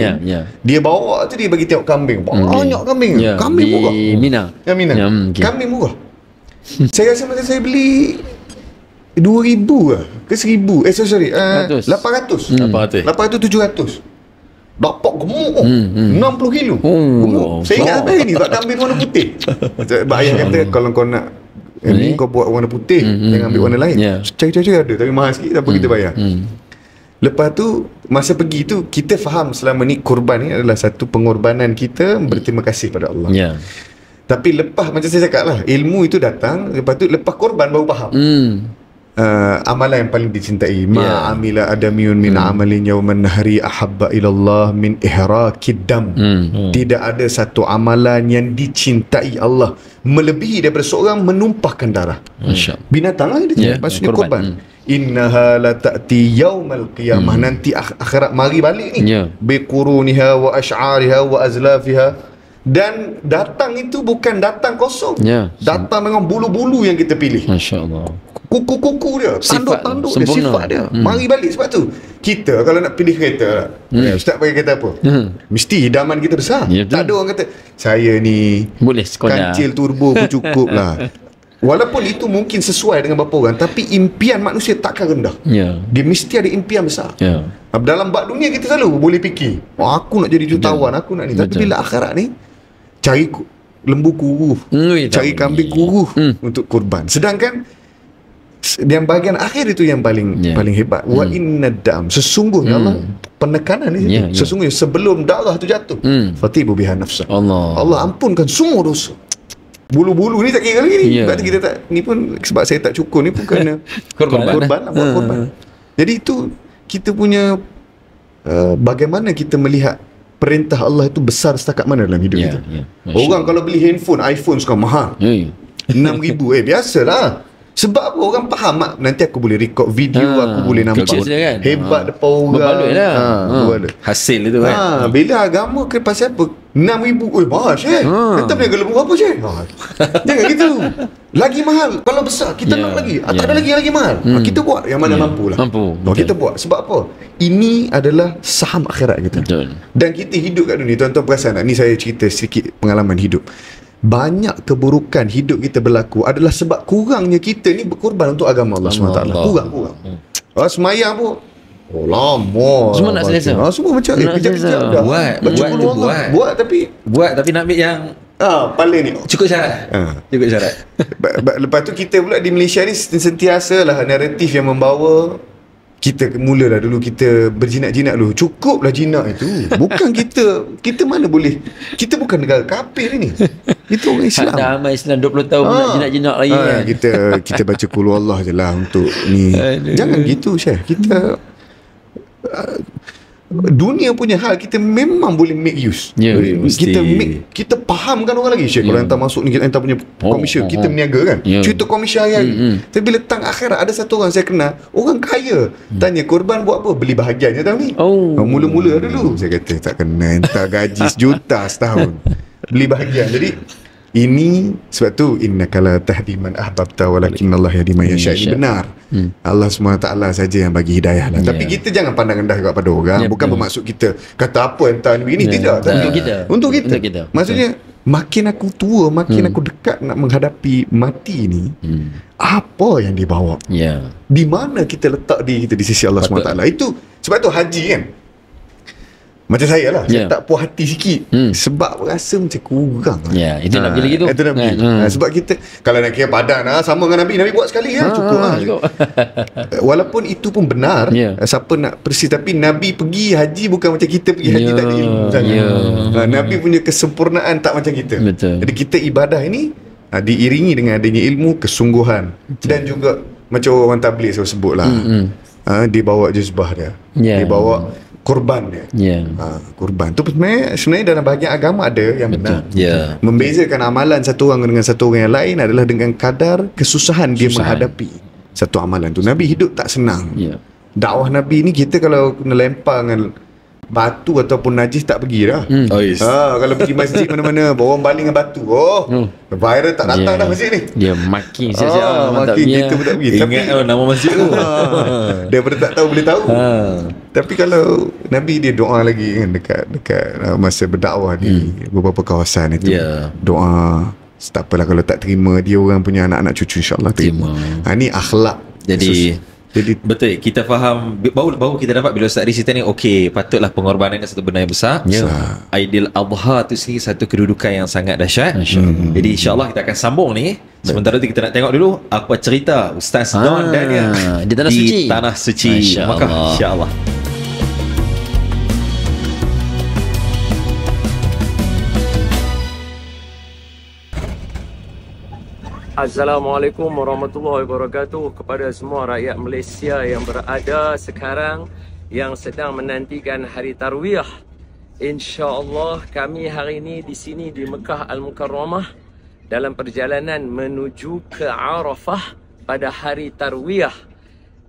dia bawa tu, dia bagi tengok kambing. Banyak kambing. Kambing murah. Mina. Kambing murah. Saya rasa masa saya beli 2,000 lah ke 1,000. 800. Dapat gemuk 60 kilo. Saya ingat sampai ni, sebab kambing warna putih. Sebab ayah kata kalau kau nak ni kau buat warna putih, jangan ambil warna lain. Cari-cari ada, tapi mahal sikit, tak apa kita bayar. Lepas tu masa pergi tu kita faham selama ni korban ni adalah satu pengorbanan kita berterima kasih pada Allah. Tapi lepas, macam saya cakap lah, ilmu itu datang, lepas tu lepas korban baru faham. amalan yang paling dicintai. Ma amila adamiyun min amalin yawman nahri ahabba ilallah min ihrakid dam. Tidak ada satu amalan yang dicintai Allah melebihi daripada seorang menumpahkan darah. Binatang lah dia, maksudnya korban. Innaha la ta'ti yaumal qiyamah, nanti akhirat mari balik ni, biquruniha wa ash'ariha wa azlafiha. Dan datang itu bukan datang kosong, datang dengan bulu-bulu yang kita pilih. Masya-Allah. Kuku-kuku dia, tanduk-tanduk dia, sifat dia, mari balik. Sebab tu kita kalau nak pilih kereta, ustaz pakai kereta apa, mesti idaman kita besar. Tak ada orang kata saya ni boleh Skoda, kancil turbo pun cukup lah. Walaupun itu mungkin sesuai dengan beberapa orang, tapi impian manusia takkan rendah. Dia mesti ada impian besar. Dalam bab dunia kita selalu boleh fikir, aku nak jadi jutawan, aku nak ni. Tapi bila akhirat ni, cari lembu kuruh, cari kambing kuruh untuk kurban. Sedangkan yang bahagian akhir itu yang paling hebat. Wa inna dam, sesungguhnya Allah penekanan ni, sesungguhnya sebelum darah tu jatuh, fatibu biha nafsa, Allah ampunkan semua dosa. Bulu-bulu ni tak kira lagi ni. Sebab tu kita tak, ni pun sebab saya tak cukur ni pun kerana korban lah, buat korban. Jadi itu kita punya bagaimana kita melihat perintah Allah itu besar setakat mana dalam hidup kita. Orang kalau beli handphone, iPhone sekarang mahal, 6,000. Biasalah. Sebab apa? Orang faham, nanti aku boleh record video, aku boleh nampak kan? hebat depan orang. Hasil itu kan. Bila agama ke pasal apa? 6,000. Mahal Syekh. Kita punya gelembung apa Syekh? Jangan gitu. Lagi mahal. Kalau besar kita nak lagi. Tak ada lagi mahal. Kita buat yang mana mampu lah. Kita buat. Sebab apa? Ini adalah saham akhirat kita. Dan kita hidup kat dunia. Tuan-tuan perasan tak? Ni saya cerita sedikit pengalaman hidup. Banyak keburukan hidup kita berlaku adalah sebab kurangnya kita ni berkorban untuk agama Allah SWT. Kurang. Semayang pun lama. Semua nak selesa. Semua macam kejap-kejap dah. Buat tapi nak ambil yang paling ni cukup syarat. Cukup syarat. Lepas tu kita pula di Malaysia ni sentiasa lah naratif yang membawa kita mula dah dulu kita berjinak-jinak dulu. Cukuplah jinak itu. Bukan kita mana boleh. Kita bukan negara kafir ni. Kita orang Islam. Dah amal Islam 20 tahun nak jinak-jinak lagi kan. Kita baca qul Allah je lah untuk ni. Jangan gitu Syekh. Kita dunia punya hal kita memang boleh make use. Kita fahamkan orang lagi Syekh. Kalau hantar masuk ni kita hantar punya komisen, kita berniaga kan. Cerita komisen hari-hari. Tapi bila tang akhirat ada satu orang saya kenal, orang kaya, tanya korban buat apa? Beli bahagiannya tahun ni. Mula-mula dulu saya kata tak kena hantar gaji 1 juta setahun. Beli bahagian. Jadi ini sebab tu innaka la tahdi man ahbabta walakinnallaha yahdi man yasha. Ini benar. Allah SWT saja yang bagi hidayah lah. Tapi kita jangan pandang rendah kepada orang. Bukan bermaksud kita kata apa entah ni tidak. Untuk kita. Maksudnya makin aku tua, makin aku dekat nak menghadapi mati ni, apa yang dibawa? Di mana kita letak diri kita di sisi Allah SWT. Itu sebab tu haji kan. Macam saya lah, saya tak puas hati sikit sebab rasa macam kurang lah. Itu nak pergi lagi tu. Itu nak pergi. Sebab kita kalau nak kira padan sama dengan Nabi buat sekali cukup lah. Walaupun itu pun benar, siapa nak persis, tapi Nabi pergi haji bukan macam kita pergi haji tak ada ilmu. Nabi punya kesempurnaan tak macam kita. Jadi kita ibadah ini diiringi dengan adanya ilmu, kesungguhan. Dan juga macam orang tabligh saya sebut lah, dia bawa juzbah dia, dia bawa korban dia. Korban tu sebenarnya dalam bahagian agama ada yang benar. Membezakan amalan satu orang dengan satu orang yang lain adalah dengan kadar kesusahan dia menghadapi satu amalan tu. Nabi hidup tak senang. Dakwah Nabi ni kita kalau kena lempar dengan batu ataupun najis tak pergi dah. Kalau pergi masjid mana-mana orang baling dengan batu, viral tak datang dah masjid ni. Dia maki siap-siap maki kita pun tak pergi. Ingat nama masjid tu. Daripada tak tahu boleh tahu. Tapi kalau Nabi dia doa lagi kan dekat masa berdakwah di beberapa kawasan itu. Doa, tak apalah kalau tak terima dia orang punya anak-anak cucu insya-Allah terima. Ni akhlak. Jadi betul, kita faham baru kita dapat bila Ustaz Riz cerita ni, okey, patutlah pengorbanan satu benda yang besar. Aidil Adha tu sendiri satu kedudukan yang sangat dahsyat. Jadi insya-Allah kita akan sambung ni. Sementara tu kita nak tengok dulu apa cerita Ustaz Don Daniel di Tanah Suci. Maka insya-Allah. Assalamualaikum warahmatullahi wabarakatuh kepada semua rakyat Malaysia yang berada sekarang yang sedang menantikan hari Tarwiyah. InsyaAllah kami hari ini di sini di Mekah Al-Mukarramah dalam perjalanan menuju ke Arafah pada hari Tarwiyah.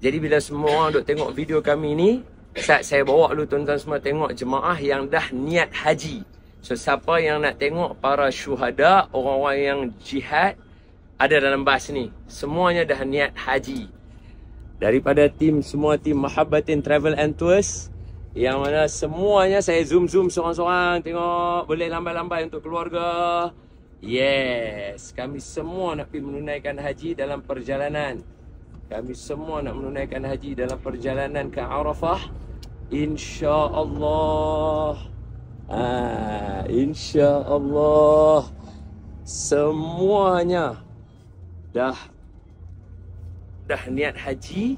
Jadi bila semua orang duk tengok video kami ni, saya bawa dulu tuan-tuan semua tengok jemaah yang dah niat haji. So siapa yang nak tengok para syuhada, orang-orang yang jihad, ada dalam bas ni. Semuanya dah niat haji. Daripada semua tim Mahabbatin Travel and Tours, yang mana semuanya saya zoom seorang-seorang, tengok boleh lambai-lambai untuk keluarga. Yes, kami semua nak pergi menunaikan haji dalam perjalanan. Kami semua nak menunaikan haji dalam perjalanan ke Arafah. InsyaAllah. InsyaAllah. Semuanya dah niat haji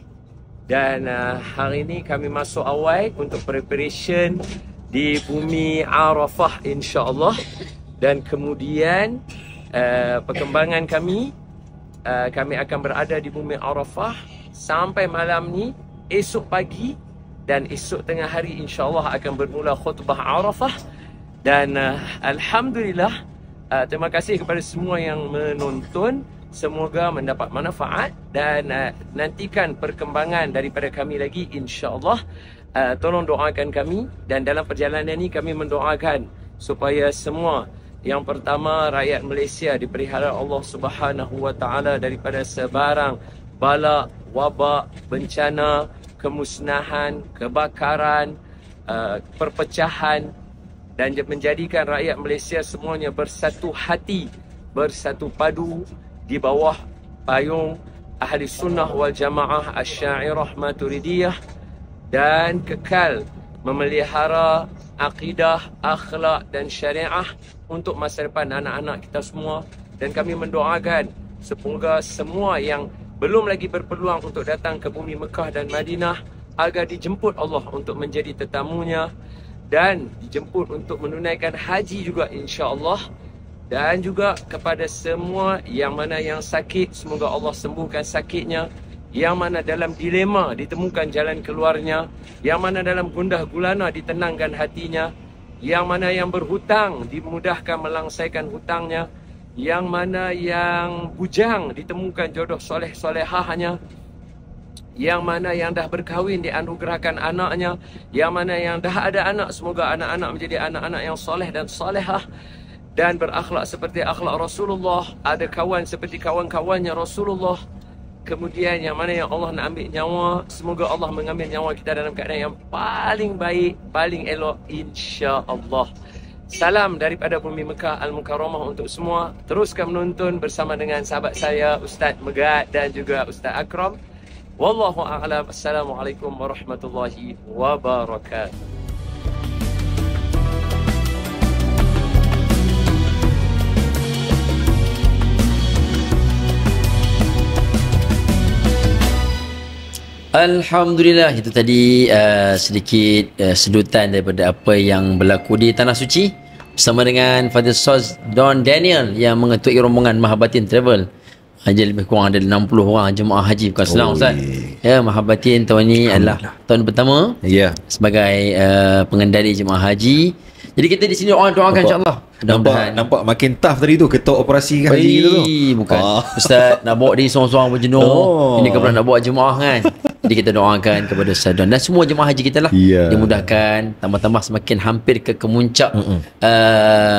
dan hari ini kami masuk awal untuk preparation di bumi Arafah insya-Allah, dan kemudian perkembangan kami akan berada di bumi Arafah sampai malam ni, esok pagi dan esok tengah hari insya-Allah akan bermula khutbah Arafah. Dan alhamdulillah, terima kasih kepada semua yang menonton. Semoga mendapat manfaat dan nantikan perkembangan daripada kami lagi insya-Allah. Tolong doakan kami, dan dalam perjalanan ini kami mendoakan supaya semua, yang pertama rakyat Malaysia dipelihara Allah Subhanahu wa taala daripada sebarang bala, wabak, bencana, kemusnahan, kebakaran, perpecahan, dan menjadikan rakyat Malaysia semuanya bersatu hati, bersatu padu di bawah payung Ahli Sunnah wal Jamaah Asy'ariyah Maturidiyah, dan kekal memelihara akidah, akhlak dan syariah untuk masa depan anak-anak kita semua. Dan kami mendoakan semoga semua yang belum lagi berpeluang untuk datang ke bumi Mekah dan Madinah agar dijemput Allah untuk menjadi tetamunya, dan dijemput untuk menunaikan haji juga insya-Allah. Dan juga kepada semua yang mana yang sakit, semoga Allah sembuhkan sakitnya. Yang mana dalam dilema ditemukan jalan keluarnya. Yang mana dalam gundah gulana ditenangkan hatinya. Yang mana yang berhutang dimudahkan melangsaikan hutangnya. Yang mana yang bujang ditemukan jodoh soleh-solehahnya. Yang mana yang dah berkahwin dianugerahkan anaknya. Yang mana yang dah ada anak, semoga anak-anak menjadi anak-anak yang soleh dan solehah dan berakhlak seperti akhlak Rasulullah, ada kawan seperti kawan-kawannya Rasulullah. Kemudian yang mana yang Allah nak ambil nyawa, semoga Allah mengambil nyawa kita dalam keadaan yang paling baik, paling elok insya-Allah. Salam daripada bumi Mekah Al-Mukarramah untuk semua. Teruskan menonton bersama dengan sahabat saya Ustaz Megat dan juga Ustaz Akram. Wallahu a'lam. Assalamualaikum warahmatullahi wabarakatuh. Alhamdulillah, itu tadi sedikit sedutan daripada apa yang berlaku di Tanah Suci bersama dengan Fadil Sos Don Daniel yang mengetuai rombongan Mahabbatin Travel. Jadi lebih kurang ada 60 orang jemaah haji, bukan senang Ustaz. Ya, Mahabbatin tahun ini adalah tahun pertama sebagai pengendali jemaah haji. Jadi kita di sini doakan insya-Allah. Nampak makin tough tadi tu ketua operasi haji kita tu. Bukan. Ustaz nak bawa diri seorang-seorang berjenuh. Ini kebetulan nak bawa jemaah kan. Jadi kita doakan kepada Ustaz Don dan semua jemaah haji kita lah. Dimudahkan, tambah-tambah semakin hampir ke kemuncak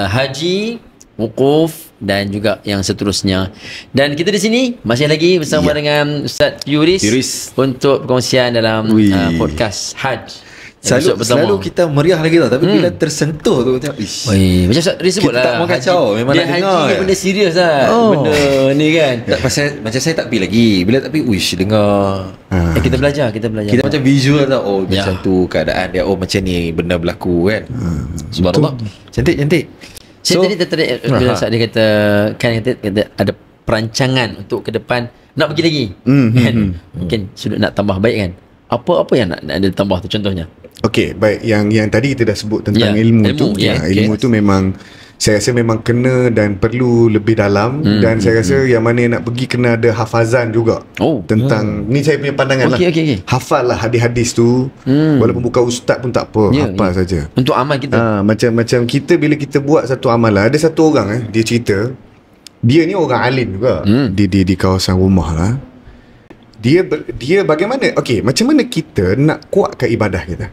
haji, wukuf dan juga yang seterusnya. Dan kita di sini masih lagi bersama dengan Ustaz Yuris untuk perkongsian dalam podcast Hajj. Selalu kita meriah lagi tau, tapi bila tersentuh tu tengok macam Ustaz tadi sebut lah, tak mau kacau. Memang nak dengar haji benda serius lah. Benda ni kan pasal macam saya tak pergi lagi. Bila tak pergi dengar kita belajar kita macam visual tau. Macam tu keadaan dia, macam ni benda berlaku kan. Subhanallah. Cantik. Saya tadi tertarik bila Ustaz dia kata kan kata ada perancangan untuk ke depan nak pergi lagi kan? Mungkin sudah nak tambah baik kan. Apa yang nak ada tambah tu contohnya? Okey, baik. Yang tadi kita dah sebut tentang ilmu tu. Ilmu tu memang saya rasa memang kena dan perlu lebih dalam, dan saya rasa yang mana yang nak pergi kena ada hafazan juga tentang ni saya punya pandangan lah. Hafal lah hadis-hadis tu, walaupun bukan ustaz pun tak apa, hafal saja untuk amal kita. Macam kita bila kita buat satu amalan, ada satu orang dia cerita, dia ni orang alim juga di kawasan rumah lah. Dia bagaimana, macam mana kita nak kuatkan ibadah kita.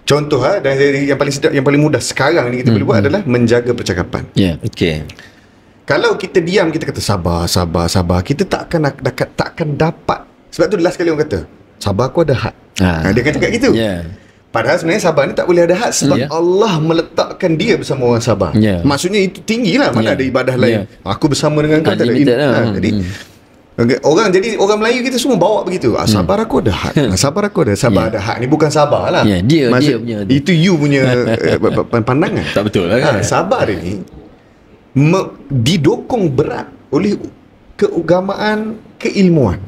Contoh dan yang paling sedap, yang paling mudah sekarang ni kita boleh buat adalah menjaga percakapan. Kalau kita diam, kita kata sabar, kita takkan dapat. Sebab tu last kali orang kata sabar aku ada had. Dia akan cakap gitu. Padahal sebenarnya sabar ni tak boleh ada had, sebab Allah meletakkan dia bersama orang sabar. Maksudnya itu tinggi lah. Mana ada ibadah lain aku bersama dengan kau, tak ada. Jadi orang Melayu kita semua bawa begitu. Sabar aku ada had. Sabar aku ada. Sabar ada had ni bukan sabar lah. Dia punya. Itu you punya pandangan. Tak betul lah kan? Sabar ini didokong berat oleh keagamaan, keilmuan.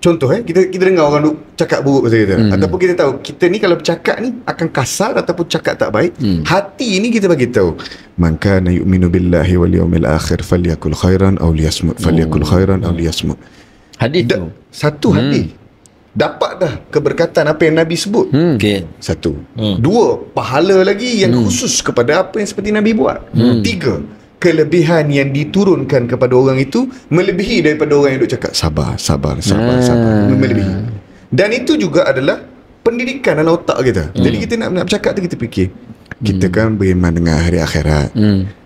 Contoh kita dengar orang cakap buruk pasal kita, ataupun kita tahu kita ni kalau bercakap ni akan kasar ataupun cakap tak baik. Hati ni kita bagi tahu, man kana yu'minu billahi wal yawmil akhir falyakul khairan aw liyasmut, falyakul khairan aw liyasmut. Hadis tu satu hadis dapat dah keberkatan apa yang Nabi sebut. Satu. Dua, pahala lagi yang khusus kepada apa yang seperti Nabi buat. Tiga, kelebihan yang diturunkan kepada orang itu melebihi daripada orang yang duk cakap sabar. Melebihi. Dan itu juga adalah pendidikan dalam otak kita. Jadi kita nak bercakap tu, kita fikir kita kan beriman dengan hari akhirat.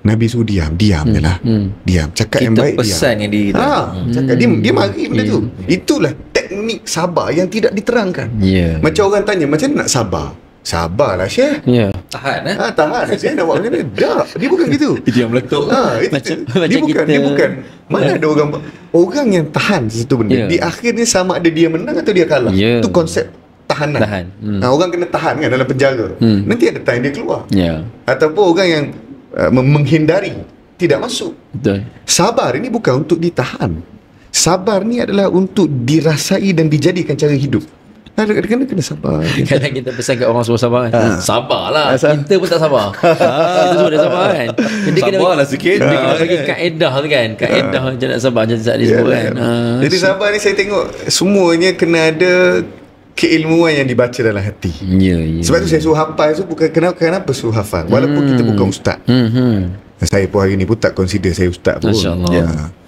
Nabi suruh diam je lah. Diam, cakap yang baik, pesan diam. yang Cakap dia mari benda tu. Itulah teknik sabar yang tidak diterangkan. Macam orang tanya, macam mana nak sabar? Sabarlah Syekh. Tahan tahan Syekh nak buat macam mana? Tak, dia bukan gitu. Itu yang meletup. Dia bukan. Mana ada orang yang tahan sesuatu benda, di akhirnya sama ada dia menang atau dia kalah. Itu konsep tahanan. Orang kena tahan kan dalam penjara. Nanti ada time dia keluar. Ataupun orang yang menghindari, tidak masuk. Sabar ini bukan untuk ditahan. Sabar ni adalah untuk dirasai dan dijadikan cara hidup. Kena sabar. Kadang kita pesan kat orang suruh sabar kan, sabarlah. Kita pun tak sabar. Kita suruh dia sabar kan. Dia kena sabarlah sikit. Dia kena bagi kaedah tu kan. Kaedah macam nak sabar, macam saat dia sebut kan. Jadi sabar ni saya tengok semuanya kena ada keilmuan yang dibaca dalam hati. Sebab tu saya suruh hafal tu bukan kenapa suruh hafal, walaupun kita bukan ustaz. Saya pun hari ni pun tak consider saya ustaz pun.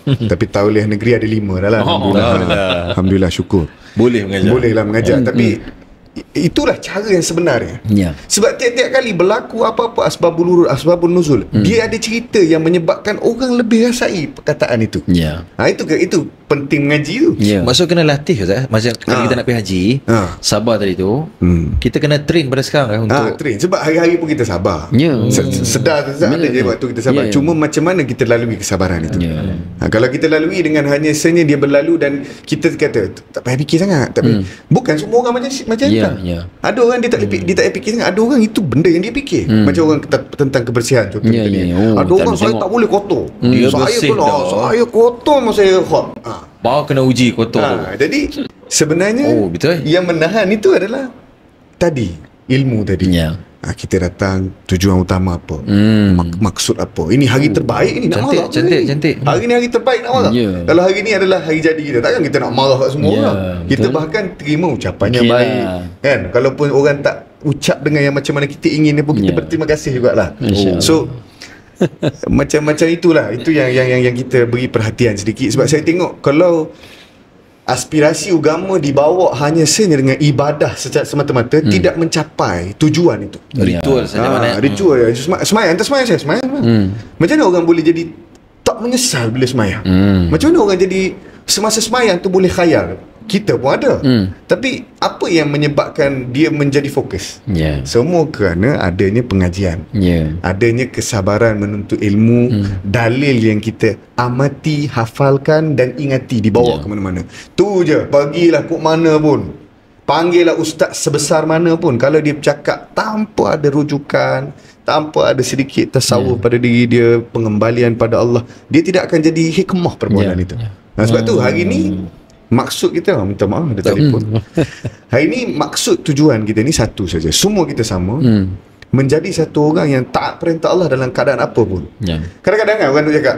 Tapi tauliah negeri ada 5 dah lah. Alhamdulillah, syukur. Bolehlah mengajar. Tapi itulah cara yang sebenarnya. Sebab tiap-tiap kali berlaku apa-apa asbabul nuzul, dia ada cerita yang menyebabkan orang lebih rasai perkataan itu. Itu penting mengaji tu. Maksud kena latih Ustaz. Macam kalau kita nak pergi haji, sabar tadi tu, kita kena train pada sekarang untuk train. Sebab hari-hari pun kita sabar. Sedar ada je waktu kita sabar. Cuma macam mana kita lalui kesabaran itu. Kalau kita lalui dengan hanya senya dia berlalu dan kita kata tak payah fikir sangat, tapi bukan semua orang macam itu. Ada orang dia tak fikir sangat. Ada orang itu benda yang dia fikir. Macam orang tentang kebersihan contohnya. Ada orang saya tak boleh kotor. Saya kotor masa saya hot. baru kena uji kotor tu. Jadi sebenarnya betul. Yang menahan itu adalah tadi ilmu tadi. Kita datang tujuan utama apa, maksud apa. Ini hari terbaik ni, nak marah cantik. Hari ni hari terbaik, nak marah. Kalau hari ni adalah hari jadi kita, takkan kita nak marah kat semua orang. Kita bahkan terima ucapan yang baik kan. Kalaupun orang tak ucap dengan yang macam mana kita ingin pun, kita berterima kasih jugalah. So macam itulah. Itu yang kita beri perhatian sedikit. Sebab saya tengok kalau aspirasi agama dibawa hanya saja dengan ibadah secara semata-mata, tidak mencapai tujuan itu. Ritual saja mana? Ritual. Semayang, tak semayang saya semayang. Macam mana orang boleh jadi tak menyesal bila semayang? Macam mana orang jadi semasa semayang tu boleh khayal? Kita pun ada. Tapi apa yang menyebabkan dia menjadi fokus? Semua kerana adanya pengajian, adanya kesabaran menuntut ilmu, dalil yang kita amati, hafalkan dan ingati, dibawa ke mana-mana. Tu je. Bagilah kok mana pun, panggillah ustaz sebesar mana pun, kalau dia bercakap tanpa ada rujukan, tanpa ada sedikit tasawuf pada diri dia, pengembalian pada Allah, dia tidak akan jadi hikmah perbuatan itu. Sebab tu hari ni maksud kita, minta maaf ada telefon. Hari ni maksud tujuan kita ni satu saja. Semua kita sama. menjadi satu orang yang taat perintah Allah dalam keadaan apa pun. Ya. Kadang-kadang kan orang tu cakap,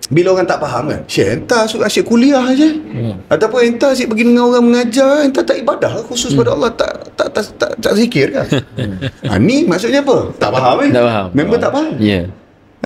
bila orang tak faham kan, Syekh, entah asyik kuliah aja. Ataupun entah asyik pergi dengan orang mengajar, entah tak ibadah khusus pada Allah, tak zikir kan. Ni maksudnya apa? Tak faham kan? Tak faham. Member tak faham. Ya.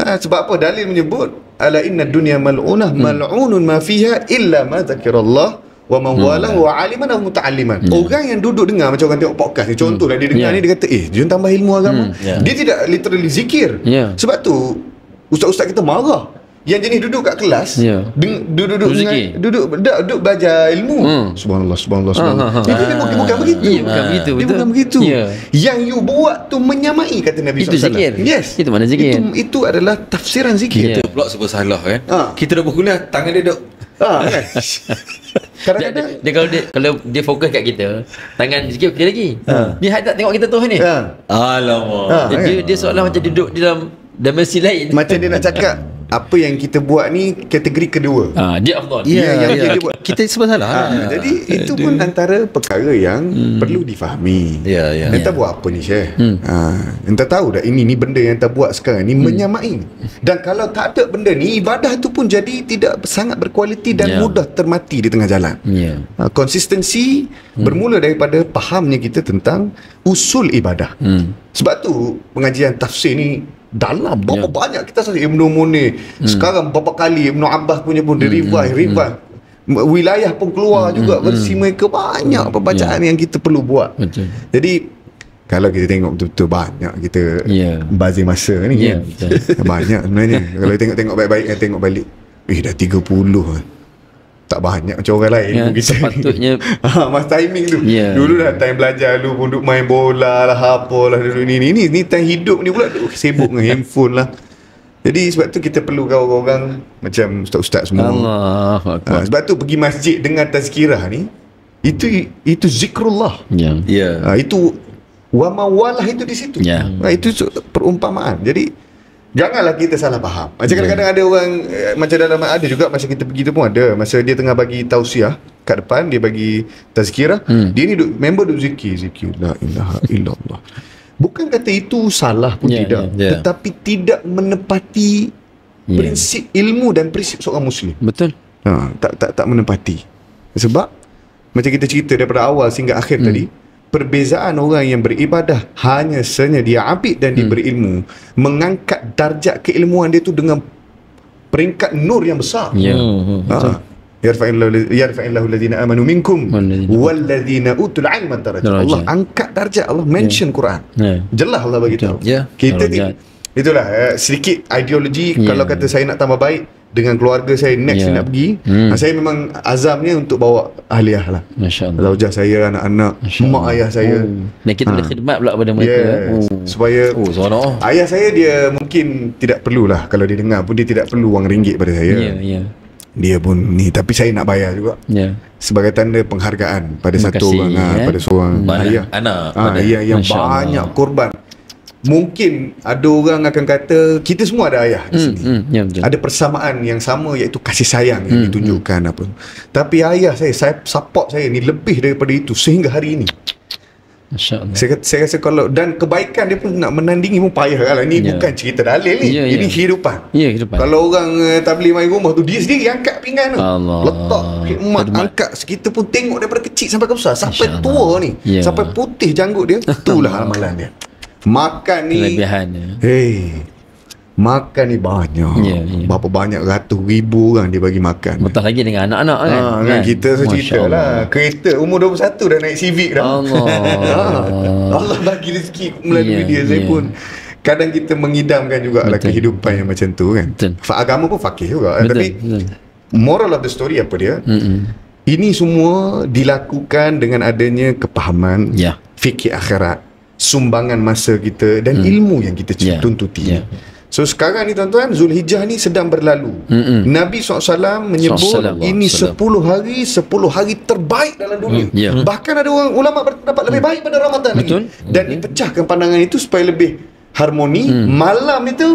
Sebab apa? Dalil menyebut ala inna dunya mal'unah mal'unun ma fiha illa ma dzakirallah wa man walahu wa aliman aw muta'alliman. Orang yang duduk dengar macam orang tengok podcast ni, contohlah dia dengar ni, dia kata jom tambah ilmu agama. Dia tidak literally zikir. Sebab tu ustaz-ustaz kita marah. Yang jenis duduk kat kelas, duduk belajar ilmu. Subhanallah. Dia bukan begitu. Bukan begitu. Dia bukan begitu. Yang you buat tu menyamai kata Nabi SAW. Itu zikir. Yes. Itu mana zikir. Itu adalah tafsiran zikir. Kita pula sebab salah kan. Kita dah berkuliah, tangan dia duk. Kan? Kadang-kadang kalau dia fokus kat kita, tangan zikir okey lagi. Dia tak tengok kita tu ni. Alamak. Dia seolah macam duduk di dalam dimensi lain. macam dia nak cakap apa yang kita buat ni kategori kedua. Dia afdal. Yang dia buat. Kita sebab salah. Jadi itu pun antara perkara yang perlu difahami. Entah buat apa ni Syekh. Entah tahu dah ini benda yang entah buat sekarang ni menyamai. Dan kalau tak ada benda ni, ibadah tu pun jadi tidak sangat berkualiti dan mudah termati di tengah jalan. Konsistensi bermula daripada fahamnya kita tentang usul ibadah. Sebab tu pengajian tafsir ni dalam berapa banyak kita saja Ibnu Munir. Sekarang berapa kali Ibnu Abbas punya pun revive. Wilayah pun keluar juga versi mereka, banyak pembacaan yang kita perlu buat. Jadi kalau kita tengok betul-betul banyak kita bazir masa ni kan. Banyak sebenarnya. Kalau tengok baik-baik kan, tengok balik dah 30 tak banyak macam orang lain. Sepatutnya mas timing tu. Dulu dah time belajar, dulu pun duduk main bola lah, apalah dulu ni time hidup ni pula sibuk dengan handphone lah. Jadi sebab tu kita perlu orang-orang macam ustaz-ustaz semua. Sebab tu pergi masjid dengar tazkirah ni, itu zikrullah. Itu wa mawalah itu di situ. Itu perumpamaan. Jadi janganlah kita salah faham. Macam kadang-kadang ada orang macam dalam ada juga masa kita pergi tu pun ada, masa dia tengah bagi tausiah kat depan, dia bagi tazkirah, dia ni member duk zikir la ilaha illallah. Bukan kata itu salah pun tidak, tetapi tidak menepati prinsip ilmu dan prinsip seorang muslim. Betul. Tak menepati. Sebab macam kita cerita daripada awal sehingga akhir tadi, perbezaan orang yang beribadah hanya saja dia abid dan dia berilmu, mengangkat darjat keilmuan dia tu dengan peringkat nur yang besar. Yarfa'illahu alladhina amanu minkum walladhina utul ilma darajat. Allah angkat darjat, Allah mention Quran. Jelas Allah bagi tahu. Kita itulah sedikit ideologi. Kalau kata saya nak tambah baik dengan keluarga saya, next saya nak pergi, saya memang azamnya untuk bawa ahliah lah. Masya-Allah. Zaujah saya, anak-anak, mak ayah saya. Dan kita boleh khidmat pula pada mereka. Supaya ayah saya dia mungkin tidak perlulah, kalau dia dengar pun dia tidak perlu wang ringgit pada saya. Dia pun ni, tapi saya nak bayar juga. Sebagai tanda penghargaan pada satu orang, pada seorang ayah. Yang banyak korban. Mungkin ada orang akan kata kita semua ada ayah di sini. Ada persamaan yang sama, iaitu kasih sayang yang ditunjukkan apa. Tapi ayah saya support saya ni lebih daripada itu sehingga hari ini. Masya-Allah. Saya rasa kalau dan kebaikan dia pun nak menandingi pun payah lah. Ni bukan cerita dalil ni. Ini kehidupan. Kalau orang tabligh mai rumah tu, dia sendiri angkat pinggan tu. Letak khidmat, angkat. Kita pun tengok daripada kecil sampai ke besar, sampai tua ni, sampai putih janggut dia. Itulah amalan dia. Makan ni kelebihannya. Makan ni banyak. Berapa banyak ratus ribu orang dia bagi makan. Betul lagi dengan anak-anak kan. Kita cerita lah, kereta umur 21 dah naik Civic dah. Allah bagi rezeki melalui dia. Saya pun kadang kita mengidamkan jugalah kehidupan yang macam tu kan. Agama pun fakir juga. Tapi moral of the story apa dia? Ini semua dilakukan dengan adanya kepahaman fikir akhirat, sumbangan masa kita dan ilmu yang kita tuntuti. So sekarang ni tuan-tuan, Zulhijjah ni sedang berlalu. Nabi SAW menyebut ini 10 hari terbaik dalam dunia. Bahkan ada orang ulama berpendapat lebih baik pada Ramadan lagi. Dan dipecahkan pandangan itu supaya lebih harmoni. Malam itu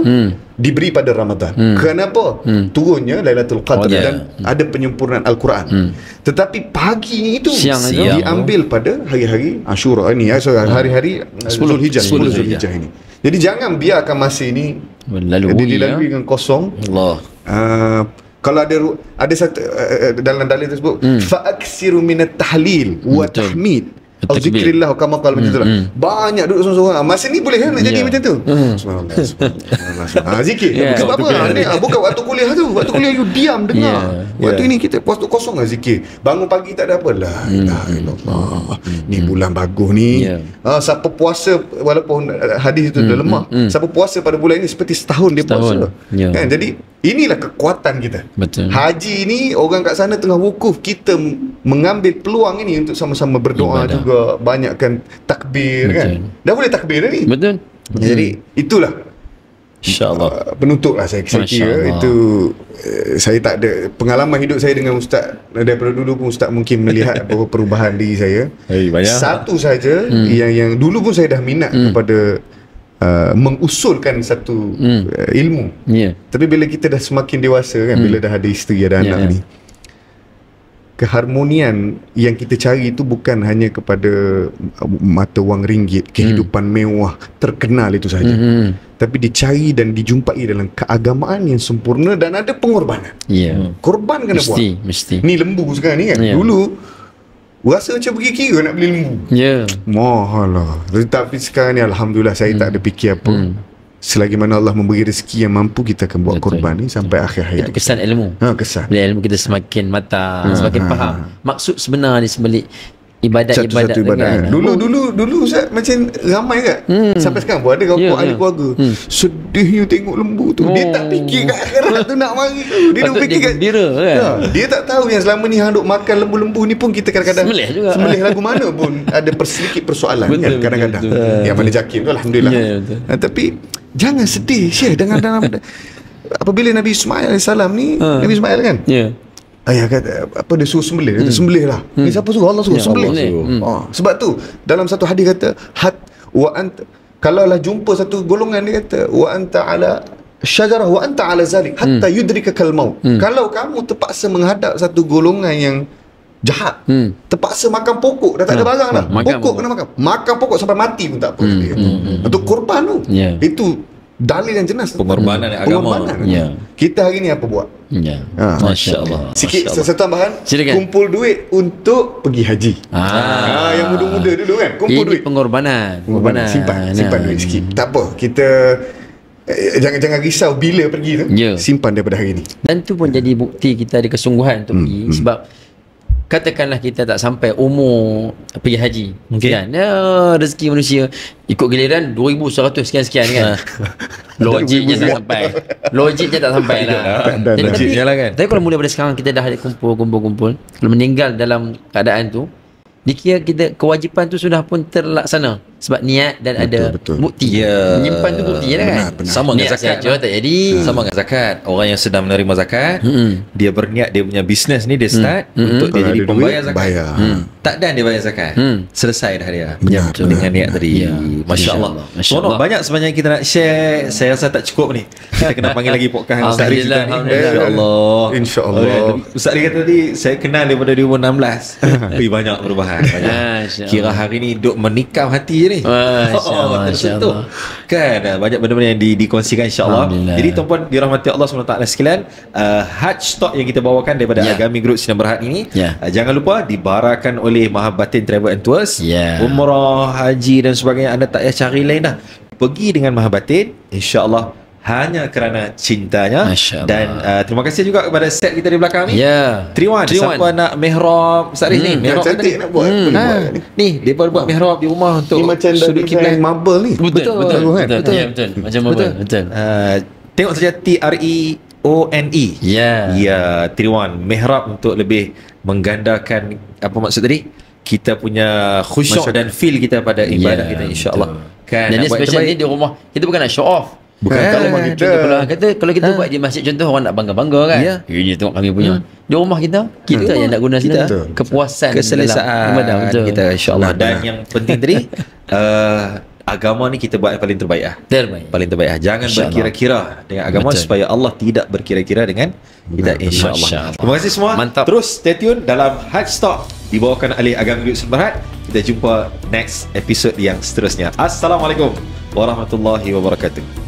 diberi pada Ramadan. Kenapa? Turunnya Lailatul Qadar dan ada penyempurnaan Al-Quran. Tetapi pagi ni itu Siang diambil pada hari-hari Ashura ni, hari-hari Zulhijjah, 10 Zulhijjah ini. Jadi jangan biarkan masa ini dilalui dengan kosong. Allah. Kalau ada satu dalam dalil tersebut, fa'aksiru minat tahlil wa tahmid atau zikrillah, kama qala macam itulah. Banyak duduk seorang-seorang. Masa ni boleh kan nak jadi macam tu? Subhanallah, subhanallah. Zikir. Sebab apa? Ni bukan waktu kuliah tu. Waktu kuliah you diam dengar. Waktu ini kita waktu kosong lah zikir. Bangun pagi tak ada apa. La ilaha illallah. Ni bulan bagus ni. Siapa puasa, walaupun hadis itu dah lemah, siapa puasa pada bulan ini seperti setahun dia puasa. Kan? Jadi inilah kekuatan kita. Betul. Haji ni orang kat sana tengah wukuf, kita mengambil peluang ini untuk sama-sama berdoa juga, banyakkan takbir. Betul. Kan. Dah boleh takbir dah ni. Betul. Jadi itulah InsyaAllah. penutup lah saya kira. Itu saya tak ada pengalaman hidup saya dengan Ustaz. Daripada dulu pun Ustaz mungkin melihat beberapa perubahan diri saya. Banyak. Satu saja yang dulu pun saya dah minat kepada mengusulkan satu ilmu. Tapi bila kita dah semakin dewasa kan, bila dah ada isteri, ada anak ni, keharmonian yang kita cari itu bukan hanya kepada mata wang ringgit, kehidupan mewah, terkenal itu saja. Tapi dicari dan dijumpai dalam keagamaan yang sempurna dan ada pengorbanan. Korban kena buat. Mesti. Ni lembu sekarang ni kan. Dulu rasa macam pergi kira nak beli lembu. Mahal lah. Tapi sekarang ni alhamdulillah saya tak ada fikir apa. Selagi mana Allah memberi rezeki yang mampu, kita akan buat korban ni sampai akhir hayat. Itu kesan ilmu. Kesan. Bila ilmu kita semakin matang, semakin faham maksud sebenar di sebalik ibadat-ibadat kan. Dulu Ustaz macam ramai kan. Sampai sekarang pun ada ahli keluarga. Sedihnya tengok lembu tu. Dia tak fikir kat akhirat tu nak mari tu. Dia duk fikir kat gembira kan. Dia tak tahu yang selama ni hang duk makan lembu-lembu ni pun kita kadang-kadang sembelih lagu mana pun ada sedikit persoalan kan kadang-kadang. Yang mana Jakim tu alhamdulillah. Tapi jangan sedih Syekh dengan dalam apabila Nabi Ismail AS ni, Nabi Ismail kan, ayah kata apa, dia suruh sembelih, kata sembelih lah. Ni siapa suruh? Allah suruh sembelih. Sebab tu dalam satu hadis kata kalaulah jumpa satu golongan, dia kata wa anta ala syajarah wa anta ala zalik hatta yudrikakal maut. Kalau kamu terpaksa menghadap satu golongan yang jahat, terpaksa makan pokok, dah tak ada barang dah, pokok kena makan pokok sampai mati pun tak apa. Untuk korban tu, itu dalil yang jelas, pengorbanan agama. Kita hari ni apa buat? Masya-Allah. Sikit satu tambahan. Silakan. Kumpul duit untuk pergi haji. Yang muda-muda dulu kan, kumpul duit. Pengorbanan. Simpan duit sikit. Tak apa, kita jangan risau bila pergi tu. Simpan daripada hari ni. Dan tu pun jadi bukti kita ada kesungguhan untuk pergi. Sebab katakanlah kita tak sampai umur pergi haji, kan? Rezeki manusia ikut giliran 2,100 sekian-sekian kan. Logiknya tak sampai. Logiknya tak sampai lah. Tapi kalau mula daripada sekarang kita dah ada kumpul. Kalau meninggal dalam keadaan tu, dikira kita kewajipan tu sudah pun terlaksana sebab niat dan ada bukti. Menyimpan tu bukti je kan. Sama dengan zakat tak jadi. Sama dengan zakat. Orang yang sedang menerima zakat, dia berniat dia punya bisnes ni dia start untuk dia jadi pembayar zakat. Tak dan dia bayar zakat. Selesai dah dia. Dengan niat tadi. Masya-Allah. Banyak sebenarnya kita nak share. Saya rasa tak cukup ni. Kita kena panggil lagi podcast Ustaz Riz kita ni. InsyaAllah. Ustaz Riz kata tadi saya kenal daripada 2016. Banyak perubahan. Kira hari ni duk menikam hati je ni. Masya-Allah. Kan banyak benda-benda yang dikongsikan insya-Allah. Jadi tuan-puan dirahmati Allah SWT sekalian, Hajj Talk yang kita bawakan daripada Agami Group Sinar Berhad ini, jangan lupa dibarakan oleh Mahabbatin Travel and Tours. Umrah, haji dan sebagainya, anda tak payah cari lain dah. Pergi dengan Mahabbatin, insya-Allah hanya kerana cintanya. Dan terima kasih juga kepada set kita di belakang ni. Triwan. Siapa nak mihrab Ustaz Riz ni? Mihrab cantik nak buat. Ni dia buat mihrab di rumah untuk ni macam sudut kiblat marble ni. Betul. Macam marble. Betul. Tengok saja TREONE. Triwan. Mihrab untuk lebih menggandakan apa maksud tadi? Kita punya khusyuk dan feel kita pada ibadah kita insya-Allah. Kan. Dan special ni di rumah. Kita bukan nak show off. Bukan. Kalau kita buat di masjid contoh, orang nak bangga-bangga kan. Ini tengok kami punya. Di rumah kita yang nak guna sini. Kepuasan, keselesaan kita insya-Allah. Dan yang penting tadi agama ni kita buat yang paling terbaik lah. Terbaik. Paling terbaik lah. Jangan InsyaAllah. berkira-kira dengan agama. Betul. Supaya Allah tidak berkira-kira dengan kita, insyaAllah. Masya-Allah. Terima kasih semua. Mantap. Terus stay tune dalam Hajj Talk dibawakan oleh Agama Duit Berhad. Kita jumpa next episode yang seterusnya. Assalamualaikum warahmatullahi wabarakatuh.